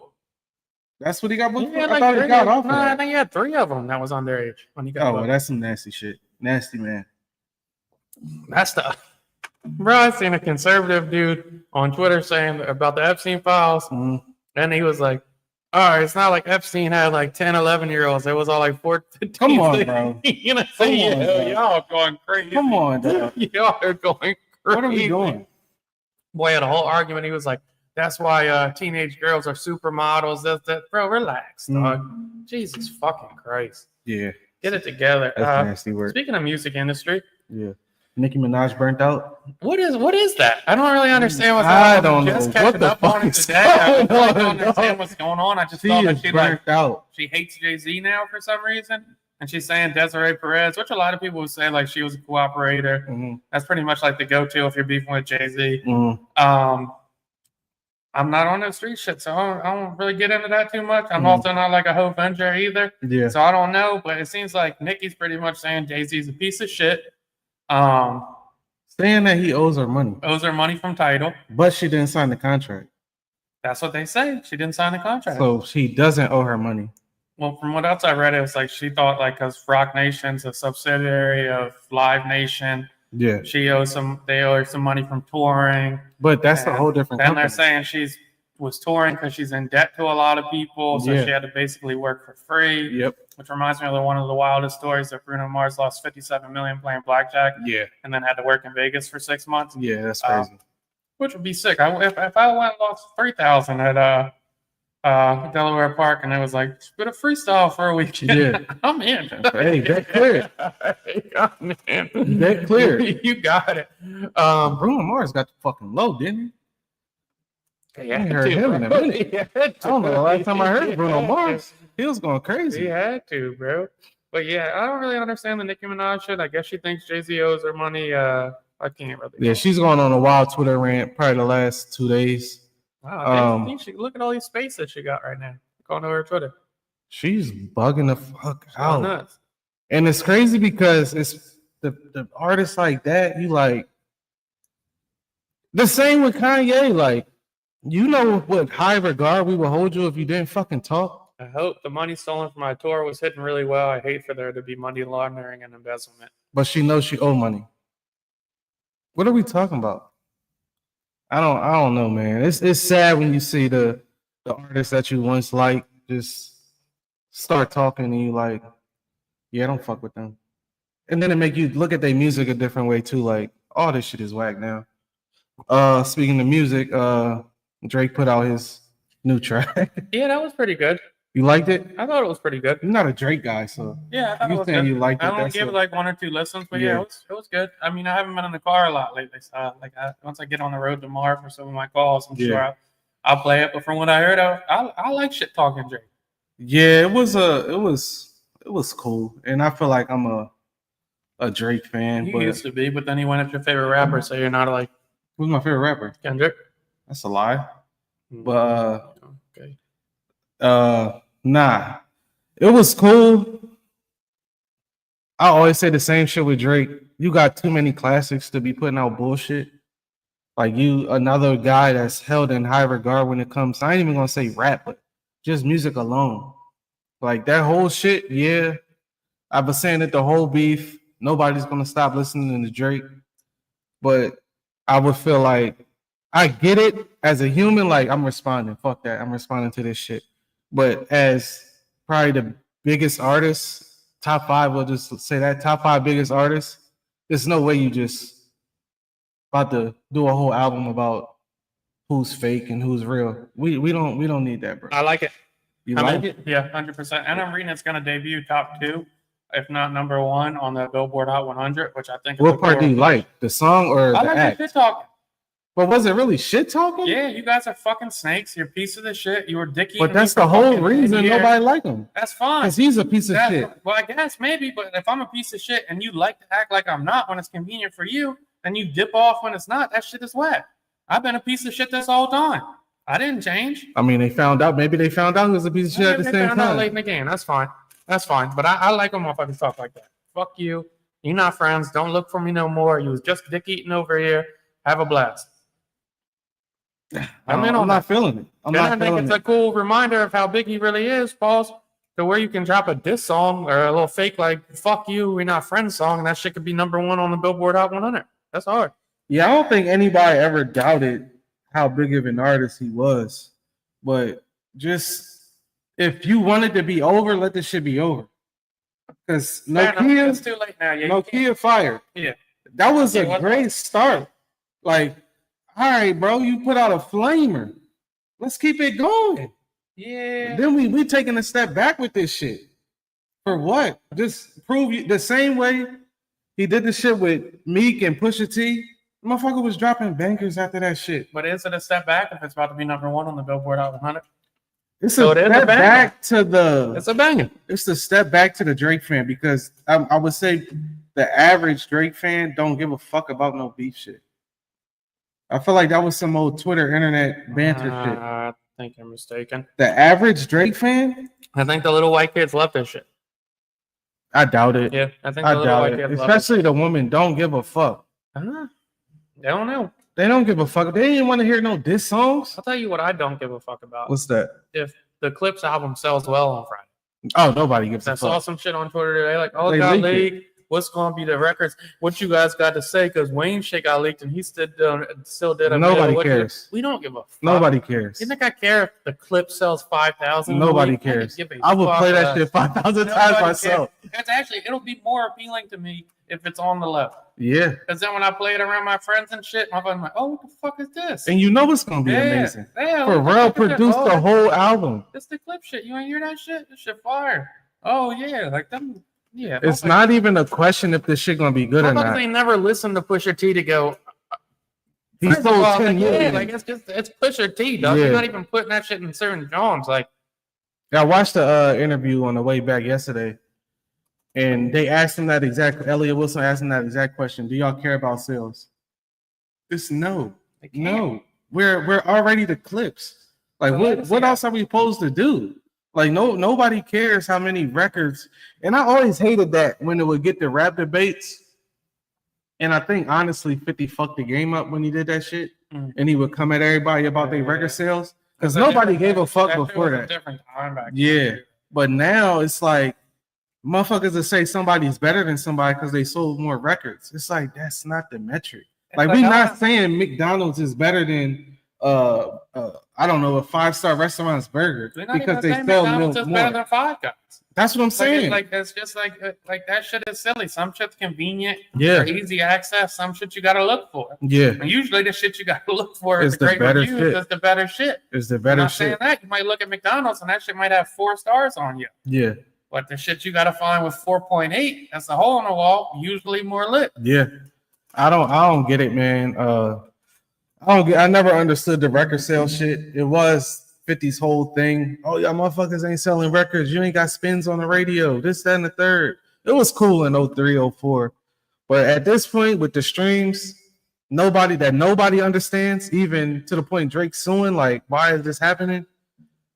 That's what he got booked for. Yeah, I thought he got off of I that. think he had 3 of them that was underage when he got Oh, well, booked. that's some nasty shit. Nasty man. That's the bro. I seen a conservative dude on Twitter saying about the Epstein files, Mhm. and he was like, "All right, it's not like Epstein had like 10, 11-year-olds. It was all like 14." Come on, bro. You know, Come on, yeah, bro. y'all going crazy. Come on, dog. Y'all are going crazy. What are we doing? Boy, had a whole argument. He was like, "That's why teenage girls are supermodels." That, bro, relax, dog. Jesus fucking Christ, Yeah, get it together. that's nasty work. Speaking of music industry, Yeah. Nicki Minaj burnt out. what is that? I don't really understand what's I going on. don't I'm just know what catching the up on fuck it is today. I going really on, don't understand dog. what's going on. I just She thought that is she burnt out. she hates Jay-Z now for some reason. And she's saying Desiree Perez, which a lot of people would say like she was a cooperator. Mhm. That's pretty much like the go-to if you're beefing with Jay-Z. Mhm. I'm not on that street shit, so I don't really get into that too much. I'm Mhm. also not like a Ho Avenger either, Yeah. so I don't know. But it seems like Nicki's pretty much saying Jay-Z's a piece of shit. Saying that he owes her money, Owes her money from Tidal. but she didn't sign the contract. That's what they say. She didn't sign the contract. So she doesn't owe her money. Well, from what else I read, it was like she thought like because Rock Nation's a subsidiary of Live Nation, Yeah, they owe her some money from touring. but that's a And whole different then they're company. saying was touring because she's in debt to a lot of people, so Yeah. she had to basically work for free. Yep. Which reminds me of one of the wildest stories that Bruno Mars lost 57 million playing blackjack, Yeah. and then had to work in Vegas for 6 months. Yeah, that's crazy. Which would be sick. If I went and lost 3,000 at Delaware Park, and it was like, bit of freestyle for a weekend. Yeah. I'm in. Hey, that clear. I'm in. That clear. You got it. Bruno Mars got the fucking low, didn't he? Yeah, I ain't heard him in a minute. I don't know the last time I heard Bruno Mars. He was going He crazy. had to, bro. But yeah, I don't really understand the Nicki Minaj shit. I guess she thinks Jay-Z owes her money. I can't really. Yeah, she's going on a wild Twitter rant probably the last 2 days. Wow, I think look at all these spaces she got right now. Going to her Twitter. She's bugging the fuck Oh, out. nuts. And it's crazy because it's the artists like that, you like the same with Kanye, like you know what high regard we would hold you if you didn't fucking talk. I hope the money stolen from my tour was hitting really well. I hate for there to be money laundering and embezzlement. But she knows she owe money. What are we talking about? I don't know, man. It's sad when you see the artists that you once liked just start talking and you like, yeah, don't fuck with them. And then it make you look at their music a different way too, like, all this shit is whack now. Speaking of music, Drake put out his new track. Yeah, that was pretty good. You liked it? I thought it was pretty good. You're not a Drake guy, so Yeah, I thought you it was saying good. you liked it. I only That's gave it it. like 1 or 2 listens, but yeah, Yeah. it was good. I mean, I haven't been in the car a lot lately. So once I get on the road tomorrow for some of my calls, I'm Yeah. sure I'll play it. But from what I heard, I like shit talking Drake. Yeah, it was cool. And I feel like I'm a Drake fan, You but used to be, but then he went at your favorite rapper, so you're not like who's my favorite rapper? Kendrick. That's a lie. But Okay. nah. It was cool. I always say the same shit with Drake. You got too many classics to be putting out bullshit. Like you, another guy that's held in high regard when it comes. I ain't even gonna say rap, but just music alone. Like that whole shit, yeah. I've been saying it the whole beef. Nobody's gonna stop listening to Drake. But I would feel like I get it as a human, like I'm responding. Fuck that. I'm responding to this shit. But as probably the biggest artist, top 5, we'll just say that top 5 biggest artists, there's no way you just about to do a whole album about who's fake and who's real. We don't need that, bro. I like it. You I like mean, it? Yeah, 100%. And I'm reading it's going to debut top 2, if not number 1, on the Billboard Hot 100, which I think. What part do you like? The song or I the like act? the shit talking. But was it really shit talking? Yeah, you guys are fucking snakes. You're a piece of the shit. You were dick eating. But that's me the for whole fucking reason 10 years. nobody liked him. That's fine. Because he's a piece of shit. Well, I guess maybe, but if I'm a piece of shit and you like to act like I'm not when it's convenient for you, and you dip off when it's not, that shit is whack. I've been a piece of shit this whole time. I didn't change. I mean, they found out. Maybe they found out he was a piece of shit at the They same found out late time. in the game. That's fine. That's fine. But I like when motherfuckers talk like that. Fuck you. You're not friends. Don't look for me no more. You was just dick eating over here. Have a blast. I'm in on I'm not feeling it. I'm And I not think feeling it's a it. cool reminder of how big he really is, Pauls. To where you can drop a diss song or a little fake like "fuck you, we're not friends" song, and that shit could be number 1 on the Billboard Hot 100. That's hard. Yeah, I don't think anybody ever doubted how big of an artist he was. But just if you wanted to be over, let this shit be over. Because Fair enough. It's Nokia, too late now. Yeah, you can't- Nokia fired. Yeah. That was Yeah, a what- great start. Like, all right, bro, you put out a flamer. Let's keep it going. Yeah. Then we taking a step back with this shit. For what? Just prove you the same way he did the shit with Meek and Pusha T. Motherfucker was dropping bangers after that shit. But is it a step back if it's about to be number 1 on the Billboard Hot 100? It's So a it is a step banger. back to the. It's a banger. It's the step back to the Drake fan because I would say the average Drake fan don't give a fuck about no beef shit. I feel like that was some old Twitter internet banter shit. I think you're mistaken. The average Drake fan, I think the little white kids love this shit. I doubt it. Yeah, I think I the little doubt white it. kids love it. Especially the women don't give a fuck. I don't know. I don't know. They don't give a fuck. They didn't want to hear no diss songs. I'll tell you what I don't give a fuck about. What's that? If the Clips album sells well on Friday. Oh, nobody gives I a saw fuck. some shit on Twitter today, like, oh, They got leaked it. leaked. What's going to be the records? What you guys got to say? Because Wayne shit got leaked, and he still did a Nobody video. cares. We don't give a fuck. Nobody cares. You think I care if the clip sells 5,000? Nobody cares. I would play that shit 5,000 times myself. It's actually, it'll be more appealing to me if it's on the level. Yeah. Because then when I play it around my friends and shit, my friends like, oh, what the fuck is this? And you know it's gonna be amazing. Yeah, Pharrell produced the whole album. It's the clip shit. You ain't hear that shit? This shit fire. Oh yeah, like them. Yeah. It's not even a question if this shit gonna be good or not. They never listened to Pusha T to go. He sold 10 million. Yeah, like it's Pusha T, dog. Yeah. You're not even putting that shit in certain genres. Like, I watched the interview on the way back yesterday, and they asked him that exact. Elliot Wilson asked him that exact question. Do y'all care about sales? It's no. No. We're already the clips. Like what else are we supposed to do? Like nobody cares how many records. And I always hated that when it would get the rap debates. And I think honestly 50 fucked the game up when he did that shit. And he would come at everybody about their record sales. Because nobody gave a fuck before that. Different time back Yeah. But now it's like motherfuckers that say somebody's better than somebody because they sold more records. It's like that's not the metric. Like we're not saying McDonald's is better than I don't know, a 5-star restaurant's burger because they sell more. Better than Five Guys. That's what I'm saying. Like it's just like that shit is silly. Some shit's convenient, yeah, easy access. Some shit you gotta look for. Yeah, and usually the shit you gotta look for is the great better reviews. shit. Is the better shit. Is the better I'm not shit. saying that you might look at McDonald's and that shit might have 4 stars on you. Yeah, but the shit you gotta find with 4.8, that's a hole in the wall. Usually more lit. Yeah, I don't get it, man. I never understood the record sale shit. It was 50's whole thing. Oh, y'all motherfuckers ain't selling records. You ain't got spins on the radio. This, that, and the third. It was cool in 03, 04. But at this point, with the streams, nobody understands, even to the point Drake suing, like, why is this happening?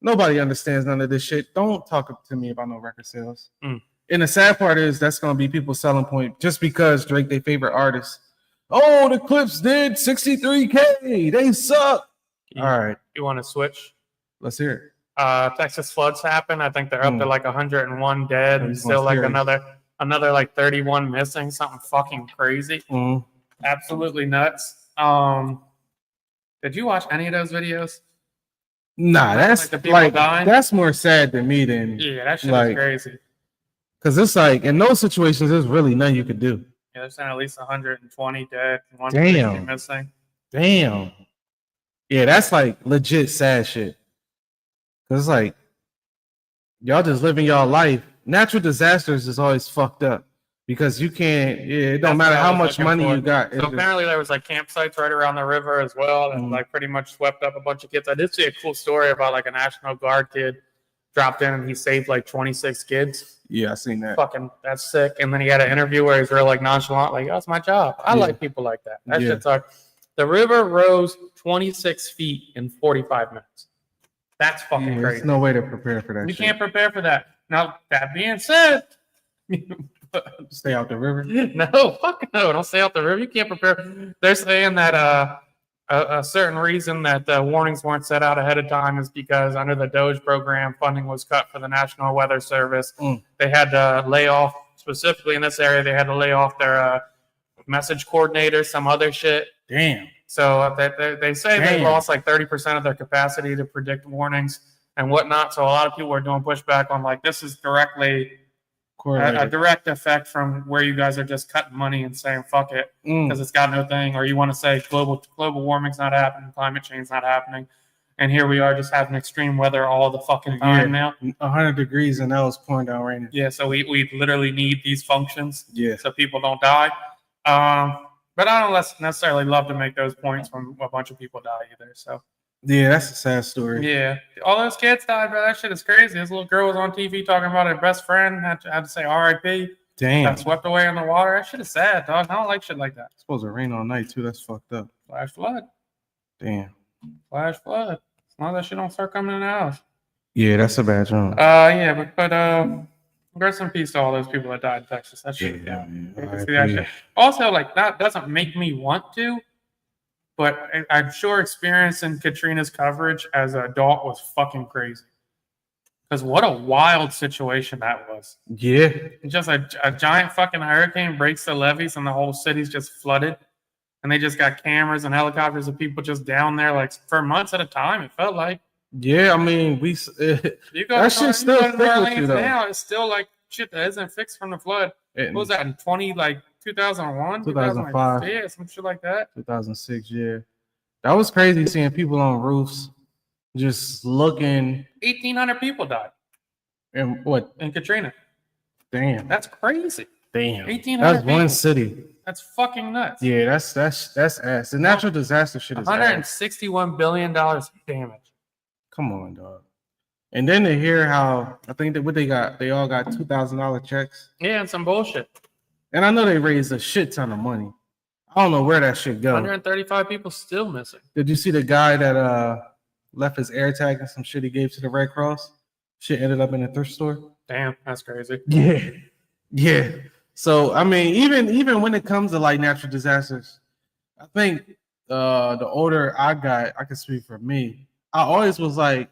Nobody understands none of this shit. Don't talk to me about no record sales. And the sad part is that's going to be people's selling point just because Drake, their favorite artist. Oh, the Clips did 63K. They suck. All right. You want to switch? Let's hear it. Texas floods happen. I think they're up to like 101 dead and still like another like 31 missing. Something fucking crazy. Absolutely nuts. Did you watch any of those videos? Nah, that's like that's more sad to me than that shit is crazy. Because it's like in those situations, there's really nothing you could do. Yeah, there's at least 120 dead, 160 missing. Damn. Yeah, that's like legit sad shit. Cause it's like y'all just living y'all life. Natural disasters is always fucked up because you can't. Yeah, it don't matter how much money you got. So apparently there was like campsites right around the river as well, and like pretty much swept up a bunch of kids. I did see a cool story about like a National Guard kid dropped in and he saved like 26 kids. Yeah, I seen that. Fucking, that's sick. And then he had an interview where he's real like nonchalant, like, oh, that's my job. I like people like that. That shit's hard. The river rose 26 feet in 45 minutes. That's fucking crazy. There's no way to prepare for that. You can't prepare for that. Now, that being said, stay out the river. No, fuck no. Don't stay out the river. You can't prepare. They're saying that a certain reason that the warnings weren't set out ahead of time is because under the DOGE program, funding was cut for the National Weather Service. They had to lay off, specifically in this area, they had to lay off their message coordinator, some other shit. Damn. So they say they lost like 30% of their capacity to predict warnings and whatnot. So a lot of people are doing pushback on like, this is directly a direct effect from where you guys are just cutting money and saying fuck it because it's got no thing, or you want to say global warming's not happening, climate change's not happening, and here we are just having extreme weather all the fucking time now. 100 degrees and now it's pouring down raining. Yeah, so we literally need these functions. Yeah, so people don't die. But I don't necessarily love to make those points when a bunch of people die either. So. Yeah, that's a sad story. Yeah. All those kids died, bro. That shit is crazy. This little girl was on TV talking about her best friend. Had to say R.I.P. Damn. Got swept away in the water. That shit is sad, dog. I don't like shit like that. It's supposed to rain all night, too. That's fucked up. Flash flood. Damn. Flash flood. As long as that shit don't start coming in the house. Yeah, that's a bad job. Yeah, but rest in peace to all those people that died in Texas. That shit. Yeah. That shit. Also, like, that doesn't make me want to. But I'm sure experiencing Katrina's coverage as an adult was fucking crazy. Because what a wild situation that was. Yeah. Just a giant fucking hurricane breaks the levees and the whole city's just flooded. And they just got cameras and helicopters of people just down there like for months at a time. It felt like. Yeah, I mean, You go that to, shit you still go to stick with Orleans you, though. now, it's still like shit that isn't fixed from the flood. What was that in 2001? 2005. Yeah, some shit like that. 2006, yeah. That was crazy seeing people on roofs just looking 1,800 people died and what? in Katrina. Damn. That's crazy. Damn. 1,800 That's one people. city. That's fucking nuts. Yeah, that's ass. The natural disaster shit is ass. $161 billion damage. Come on, dog. And then to hear how I think that what they got, they all got $2,000 checks. Yeah, and some bullshit. And I know they raised a shit ton of money. I don't know where that shit go. 135 people still missing. Did you see the guy that left his air tag and some shit he gave to the Red Cross? Shit ended up in a thrift store. Damn, that's crazy. Yeah. Yeah. So I mean, even when it comes to like natural disasters, I think the older I got, I can speak for me. I always was like,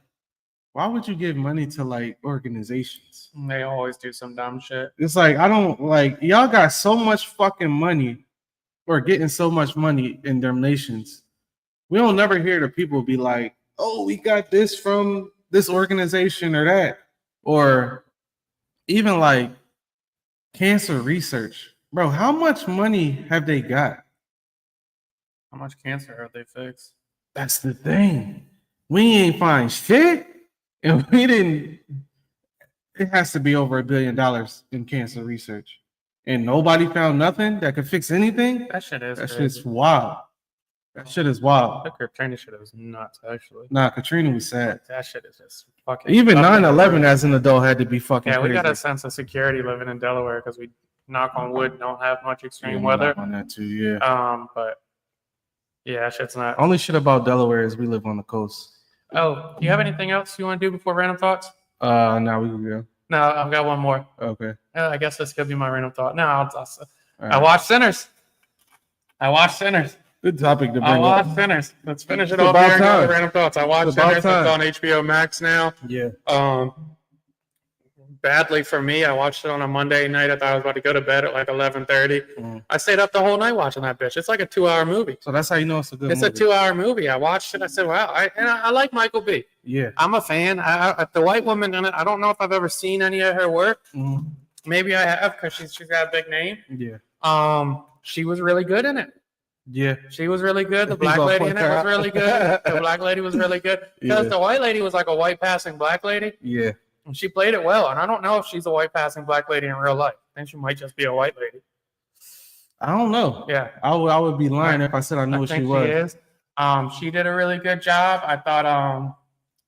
why would you give money to like organizations? They always do some dumb shit. It's like I don't like y'all got so much fucking money or getting so much money in their nations. We don't never hear the people be like, oh, we got this from this organization or that. Or even like cancer research. Bro, how much money have they got? How much cancer have they fixed? That's the thing. We ain't find shit. And we didn't. It has to be over $1 billion in cancer research. And nobody found nothing that could fix anything. That shit is That crazy. shit's wild. That shit is wild. That Katrina shit was nuts, actually. Nah, Katrina was sad. That shit is just fucking. Even fucking 9/11 as an adult had to be fucking Yeah, we crazy. got a sense of security living in Delaware because we, knock on wood, don't have much extreme Yeah, weather. on that too, yeah. But yeah, that shit's not. Only shit about Delaware is we live on the coast. Oh, do you have anything else you want to do before random thoughts? Now we can go. No, I've got one more. Okay. I guess this could be my random thought. No, All I right. watched Sinners. Good topic to I bring watched up. Sinners. Let's finish it It's off about here and go time. to random thoughts. I watched It's about Sinners. It's time. on HBO Max now. Yeah. Badly for me, I watched it on a Monday night. I thought I was about to go to bed at like 11:30. Mm. I stayed up the whole night watching that bitch. It's like a 2-hour movie. So that's how you know it's a good It's movie. a 2-hour movie. I watched it. I said, wow. I like Michael B. Yeah. I'm a fan. The white woman in it, I don't know if I've ever seen any of her work. Mhm. Maybe I have because she's got a big name. Yeah. She was really good in it. Yeah. She was really good. The You black gonna lady point in it her was out? really good. The black lady was really good. Because Yeah. the white lady was like a white passing black lady. Yeah. And she played it well. And I don't know if she's a white passing black lady in real life. I think she might just be a white lady. I don't know. Yeah. I would be lying if I said I knew I what she think was. she is. She did a really good job. I thought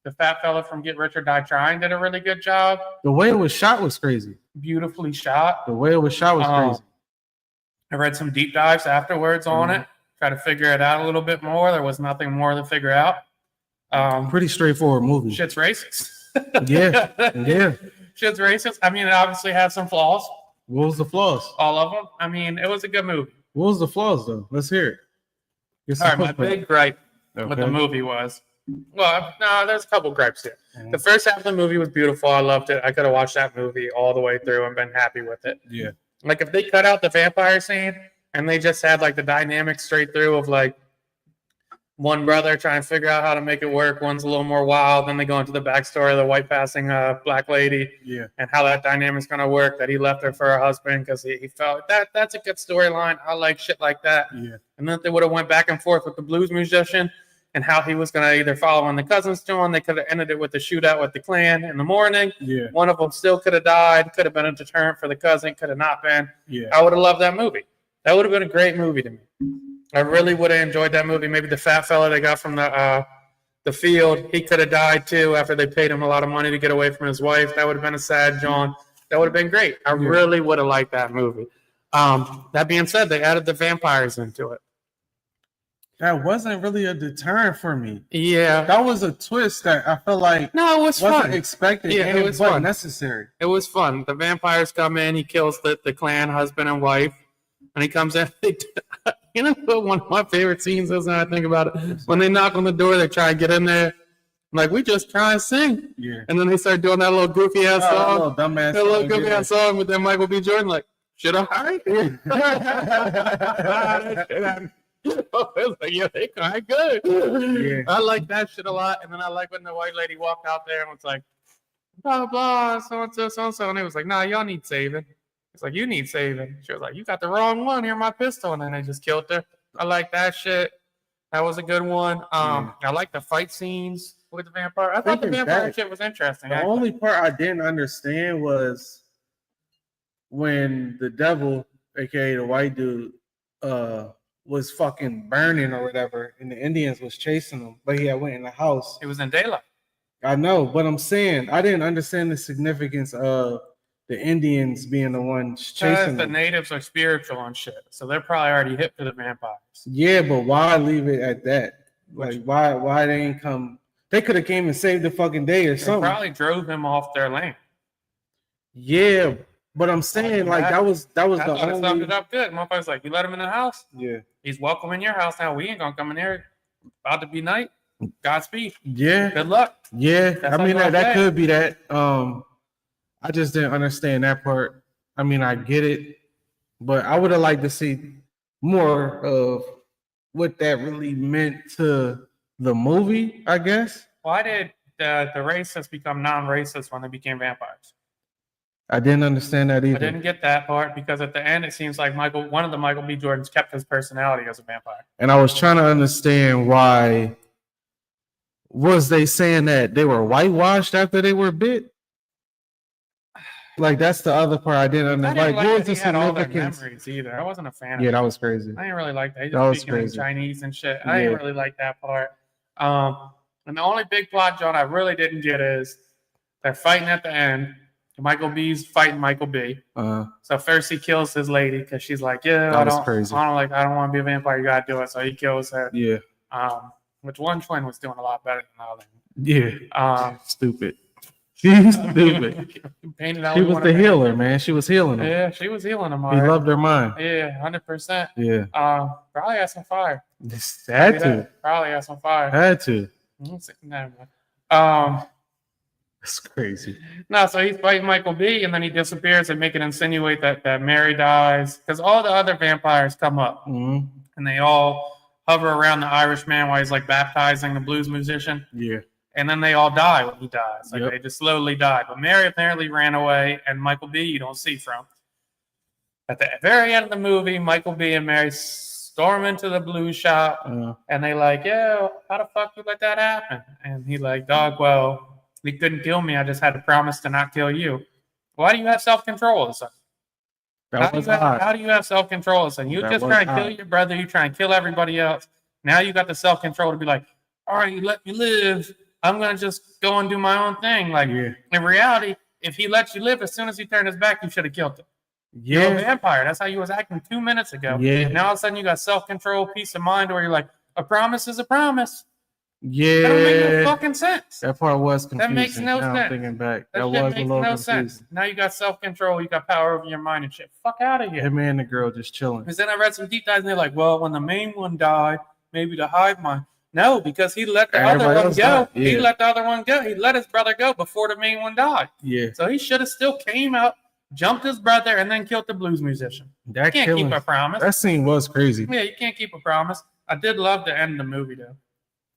the fat fella from Get Rich or Die Trying did a really good job. The way it was shot was crazy. Beautifully shot. The way it was shot was crazy. I read some deep dives afterwards on it. Try to figure it out a little bit more. There was nothing more to figure out. Pretty straightforward movie. Shit's racist. Yeah. Yeah. Shit's racist. I mean, it obviously has some flaws. What was the flaws? All of them. I mean, it was a good movie. What was the flaws though? Let's hear it. Get All some right, my pushback. big gripe with Okay. the movie was, well, no, there's a couple gripes here. Mhm. The first half of the movie was beautiful. I loved it. I could have watched that movie all the way through and been happy with it. Yeah. Like if they cut out the vampire scene and they just had like the dynamic straight through of like one brother trying to figure out how to make it work. One's a little more wild. Then they go into the backstory of the white passing black lady Yeah. and how that dynamic's going to work, that he left her for her husband because he felt that's a good storyline. I like shit like that. Yeah. And then they would have went back and forth with the blues musician and how he was going to either follow on the cousins to him. They could have ended it with the shootout with the Klan in the morning. Yeah. One of them still could have died, could have been a deterrent for the cousin, could have not been. Yeah. I would have loved that movie. That would have been a great movie to me. I really would have enjoyed that movie. Maybe the fat fella they got from the field, he could have died too after they paid him a lot of money to get away from his wife. That would have been a sad John. That would have been great. I really would have liked that movie. That being said, they added the vampires into it. That wasn't really a deterrent for me. Yeah. That was a twist that I felt like No, it was wasn't fun. expected Yeah, and it it was wasn't fun. necessary. It was fun. The vampires come in. He kills the Klan husband and wife. And he comes in. You know what one of my favorite scenes is, and I think about it? When they knock on the door, they try and get in there. Like, we just try and sing. Yeah. And then they start doing that little goofy ass song. little dumbass That little song, goofy yeah. ass song, but then Michael B. Jordan, like, should I? I was like, yeah, they kind of good. Yeah. I like that shit a lot. And then I like when the white lady walked out there and was like, blah, blah, so and so, so and so. And it was like, nah, y'all need saving. It's like, you need saving. She was like, you got the wrong one. Here, my pistol. And then they just killed her. I like that shit. That was a good one. I like the fight scenes with the vampire. I thought the Thinking vampire back, shit was interesting. The actually. only part I didn't understand was when the devil, aka the white dude, was fucking burning or whatever, and the Indians was chasing him, but he had went in the house. It was in daylight. I know, but I'm saying I didn't understand the significance of the Indians being the ones chasing Because the them. natives are spiritual and shit. So they're probably already hip to the vampires. Yeah, but why leave it at that? Which- Like, why they ain't come? They could have came and saved the fucking day or They something. probably drove him off their land. Yeah, but I'm saying like that was I the thought it summed only. it up good. Motherfucker's like, you let him in the house? Yeah, He's welcome in your house now. We ain't gonna come in here. About to be night. Godspeed. yeah, Good luck. yeah. That's I mean all I'm that saying. could be that. I just didn't understand that part. I mean, I get it, but I would have liked to see more of what that really meant to the movie, I guess. Why did the racists become non-racist when they became vampires? I didn't understand that I either. didn't get that part because at the end it seems like one of the Michael B. Jordans kept his personality as a vampire. And I was trying to understand why was they saying that they were whitewashed after they were bit? Like that's the other part I didn't I understand. didn't Like, what was that the he had all their significance? memories either. I wasn't a fan of Yeah, it. that was crazy. I didn't really like that. He That was just speaking in crazy. Chinese and shit. I Yeah. didn't really like that part. And the only big plot, John, I really didn't get is they're fighting at the end. Michael B's fighting Michael B. So first he kills his lady because she's like, yeah, That was crazy. I don't want to be a vampire. You gotta do it. So he kills her. Yeah, Which one twin was doing a lot better than the other. yeah. Stupid. She's stupid. Painted out She with was one the of her- healer, man. She was healing him. Yeah, she was healing him. He alright. loved her mind. Yeah, 100%. Yeah, Probably had some fire. had to, Probably had some fire. had to. Never mind. It's crazy. No, so he's fighting Michael B, and then he disappears and make it insinuate that Mary dies because all the other vampires come up Mhm. and they all hover around the Irishman while he's like baptizing the blues musician, Yeah, and then they all die when he dies. Like Yep. they just slowly die. But Mary apparently ran away, and Michael B you don't see from. At the very end of the movie, Michael B and Mary storm into the blues shop. And they like, yeah, how the fuck you let that happen? And he like, dog, well, he couldn't kill me. I just had to promise to not kill you. Why do you have self-control all of a sudden? that was odd. How do you have self-control all of a sudden? You're That just was trying to kill odd. your brother. You're trying to kill everybody else. Now you got the self-control to be like, all right, you let me live. I'm going to just go and do my own thing. Like, Yeah, in reality, if he lets you live, as soon as he turned his back, you should have killed him. You're a yeah, vampire. That's how you was acting 2 minutes ago. Yeah. Now all of a sudden you got self-control, peace of mind, where you're like, a promise is a promise. That don't make no yeah. fucking sense. That part was confusing. That makes no now I'm sense. thinking back, That that shit was a makes little no confusing. sense. Now you got self-control, you got power over your mind and shit. Fuck out of here. Him and the girl just chilling. Because then I read some deep dives and they're like, well, when the main one died, maybe the hive mind. No, because he let the Everybody other one else go. died, He yeah. let the other one go. He let his brother go before the main one died. Yeah, So he should have still came out, jumped his brother, and then killed the blues musician. that You can't killing. keep a promise. That scene was crazy. Yeah, you can't keep a promise. I did love the end of the movie though.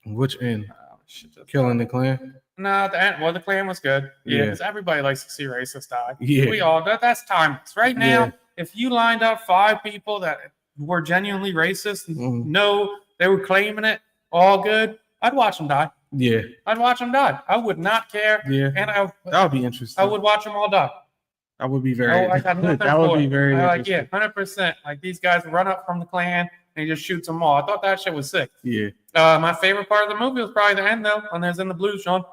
Which end? Shit, just- Killing the clan. No, the end. Well, the clan was good. Yeah, Yeah. because everybody likes to see racists die. Yeah. We all. That's timeless. Right now, Yeah. if you lined up 5 people that were genuinely racist, Mhm. no, they were claiming it, all good, I'd watch them die. Yeah, I'd watch them die. I would not care, yeah. and That would be interesting. I would watch them all die. That would be very. I got nothing that would for be it. very I interesting. yeah, 100%. Like these guys run up from the clan and he just shoots them all. I thought that shit was sick. Yeah. My favorite part of the movie was probably the end though, when there's in the blues, Sean.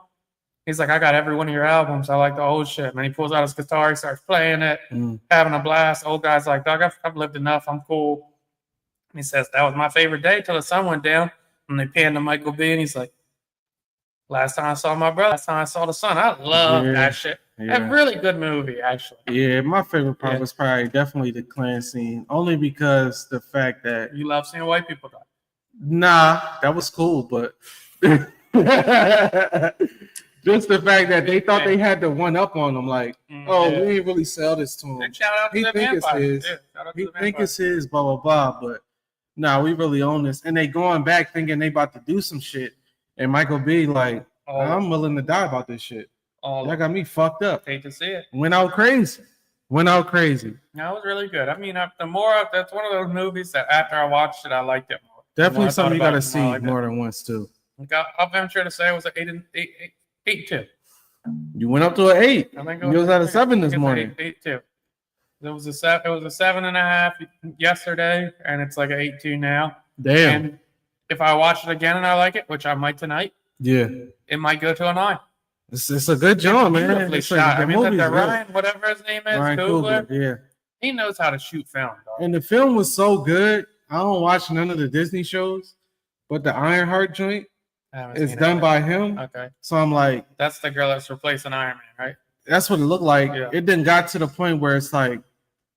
He's like, I got every one of your albums. I like the old shit. And then he pulls out his guitar, he starts playing it, Mm. having a blast. Old guy's like, dog, I've lived enough. I'm cool. And he says, that was my favorite day till the sun went down. And they pan to Michael B. And he's like, last time I saw my brother, last time I saw the sun. I love Yeah. that shit. Yeah. A really good movie, actually. Yeah, my favorite part Yeah. was probably definitely the clan scene, only because the fact that You love seeing white people die. nah, that was cool, but Just the fact that they thought they had the one up on him, like, oh, yeah. we ain't really sell this to him. And shout out to He the think it's vampire. his. Yeah, shout out to He the think vampire. it's his, blah blah blah. But nah, we really own this. And they going back thinking they about to do some shit. And Michael B like, I'm willing to die about this shit. That got me fucked up. Hate to see it. Went out crazy. No, it was really good. I mean, that's one of those movies that after I watched it, I liked it more. Definitely I something you thought gotta about it more, I see liked it. more than once too. I'll venture to say it was an 8-2. You went up to an 8. I think You was at a 7 this morning. 8-2. It was a 7.5 yesterday, and it's like an 8-2 now. Damn. And if I watch it again and I like it, which I might tonight, Yeah. it might go to a 9. It's a good job, man. Beautifully It's shot. the I mean, movie's that good. Ryan, whatever his name is, Ryan Coogler, Coogler, yeah. he knows how to shoot film, dog. And the film was so good. I don't watch none of the Disney shows, but the Ironheart joint I haven't is seen done it. by him. Okay. So I'm like, That's the girl that's replacing Iron Man, right? that's what it looked like. Yeah. It then got to the point where it's like,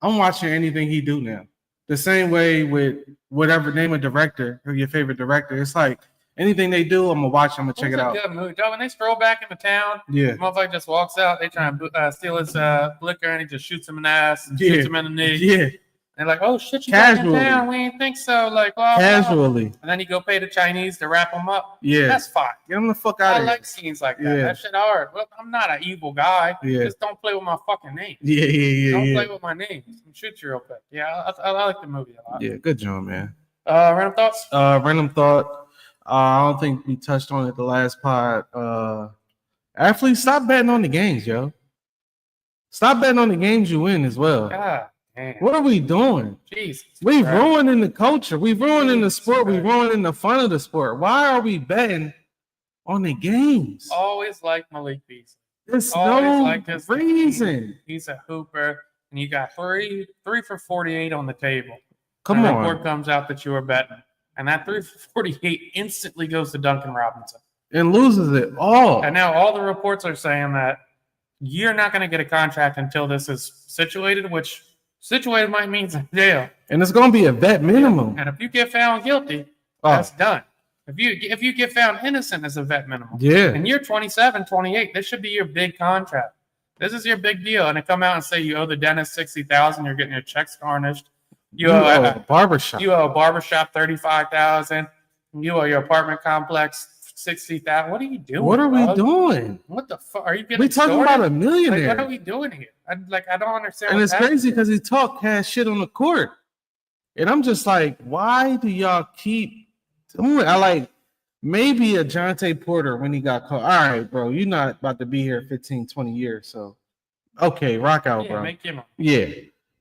I'm watching anything he do now. The same way with whatever name of director or your favorite director. It's like anything they do, I'm gonna watch. I'm gonna check it out. Good movie, dog. When they stroll back into town, Yeah, the motherfucker just walks out. They try and steal his liquor, and he just shoots him in the ass and Yeah. shoots him in the knee. yeah, They're like, "Oh shit, you back in Casually. town? We ain't think so." Like, blah, blah. casually. And then you go pay the Chinese to wrap him up. Yeah, That's fine. get him the fuck out I of here. like scenes like that. Yeah. That shit hard. Well, I'm not an evil guy. Yeah. Just don't play with my fucking name. Yeah, Don't yeah. play with my name. Shoot you real quick. Yeah, I like the movie a lot. Yeah, good job, man. Random thoughts? Random thought. I don't think we touched on it the last pod. Athletes, stop betting on the games, yo. Stop betting on the games you win as well. God damn. What are we doing? Jesus. We Christ. ruining the culture. We ruining the sport. We Jesus. ruining the fun of the sport. Why are we betting on the games? Always like Malik Beasley. There's always no like this. reason. He's a hooper, and you got three for 48 on the table. Come and a on. report comes out that you were betting, and that 3 for 48 instantly goes to Duncan Robinson. And loses it all. And now all the reports are saying that you're not going to get a contract until this is situated, which situated might mean jail. And it's going to be a vet minimum. And if you get found guilty, Oh, that's done. If you get found innocent, it's a vet minimum. yeah. And you're 27, 28. This should be your big contract. This is your big deal. And to come out and say you owe the dentist $60,000, you're getting your checks garnished. You owe a barbershop. You owe a barbershop $35,000. You owe your apartment complex $60,000. What are you doing? What are we bro? doing? What the fuck? Are you getting We talking extorted? about a millionaire. Like, what are we doing here? I don't understand. And what's it's crazy because he talk cash shit on the court. And I'm just like, why do y'all keep I like maybe a Jonte Porter when he got caught. All right, bro, you're not about to be here 15, 20 years. So okay, rock out, Yeah, bro. make him. Yeah.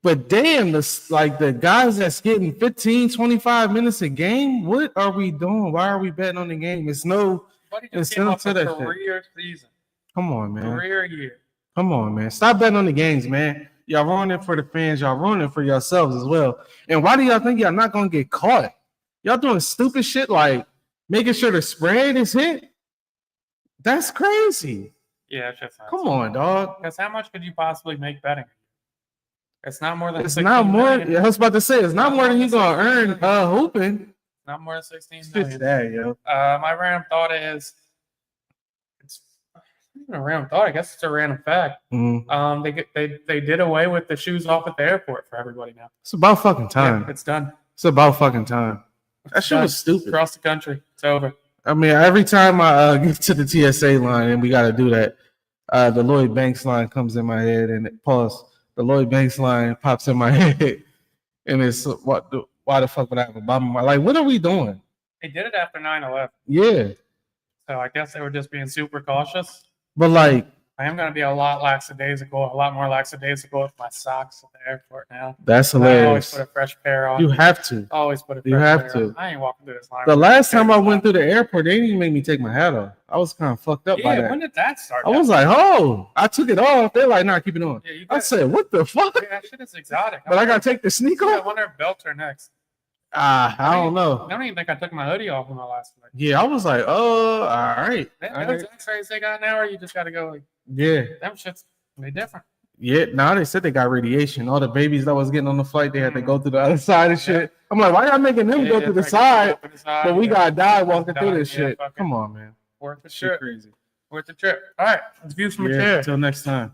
But damn, the guys that's getting 15, 25 minutes a game, what are we doing? Why are we betting on the game? It's no Buddy It's just came off to a that shit. career season, come on, man. career year. Come on, man. Stop betting on the games, man. Y'all ruining it for the fans. Y'all ruining it for yourselves as well. And why do y'all think y'all not gonna get caught? Y'all doing stupid shit like making sure the spread is hit. That's crazy. Yeah, it's just Come on, dog. Because how much could you possibly make betting? It's not more than It's 16 not more. million. I was about to say it's not more than you gonna earn hooping. Not more than 16 It's million. that, yo. My random thought is, it's not even a random thought. I guess it's a random fact. Mhm. They did away with the shoes off at the airport for everybody now. It's about fucking time. Yeah, it's done. It's about fucking time. That shit Done. was stupid. Across the country, it's over. I mean, every time I get to the TSA line and we got to do that, the Lloyd Banks line comes in my head and it pause. The Lloyd Banks line pops in my head, and it's why the fuck would I have a bomb in my like? What are we doing? They did it after 9/11, Yeah, so I guess they were just being super cautious. but like I am going to be a lot more lackadaisical with my socks at the airport now. that's I always hilarious. put a fresh pair on. You have to. Always put a fresh You have pair to. on. I ain't walking through this line. The last time I went through the airport, they didn't even make me take my hat off. I was kind of fucked up by Yeah, that. when did that start? I was like, oh, I took it off. They're like, nah, keep it on. yeah, you I got, said, what the fuck? yeah, that shit is exotic. But I gotta take the sneaker I off. wonder if belts are next. I don't know. I don't even think I took my hoodie off on my last flight. Yeah, I was like, oh, all right. Those X-rays they got now, or you just got to go like Yeah. them shits. They different. Yeah, now they said they got radiation. All the babies that was getting on the flight, they had to go through the other side and shit. I'm like, why y'all making them go Yeah, through the it's like side? up in the side, But we yeah. gotta die walking Die, through this yeah, shit. fuck it. Come on, man. Worth the Shit trip. crazy. Worth the trip. All right, let's view some Yeah, material. until next time.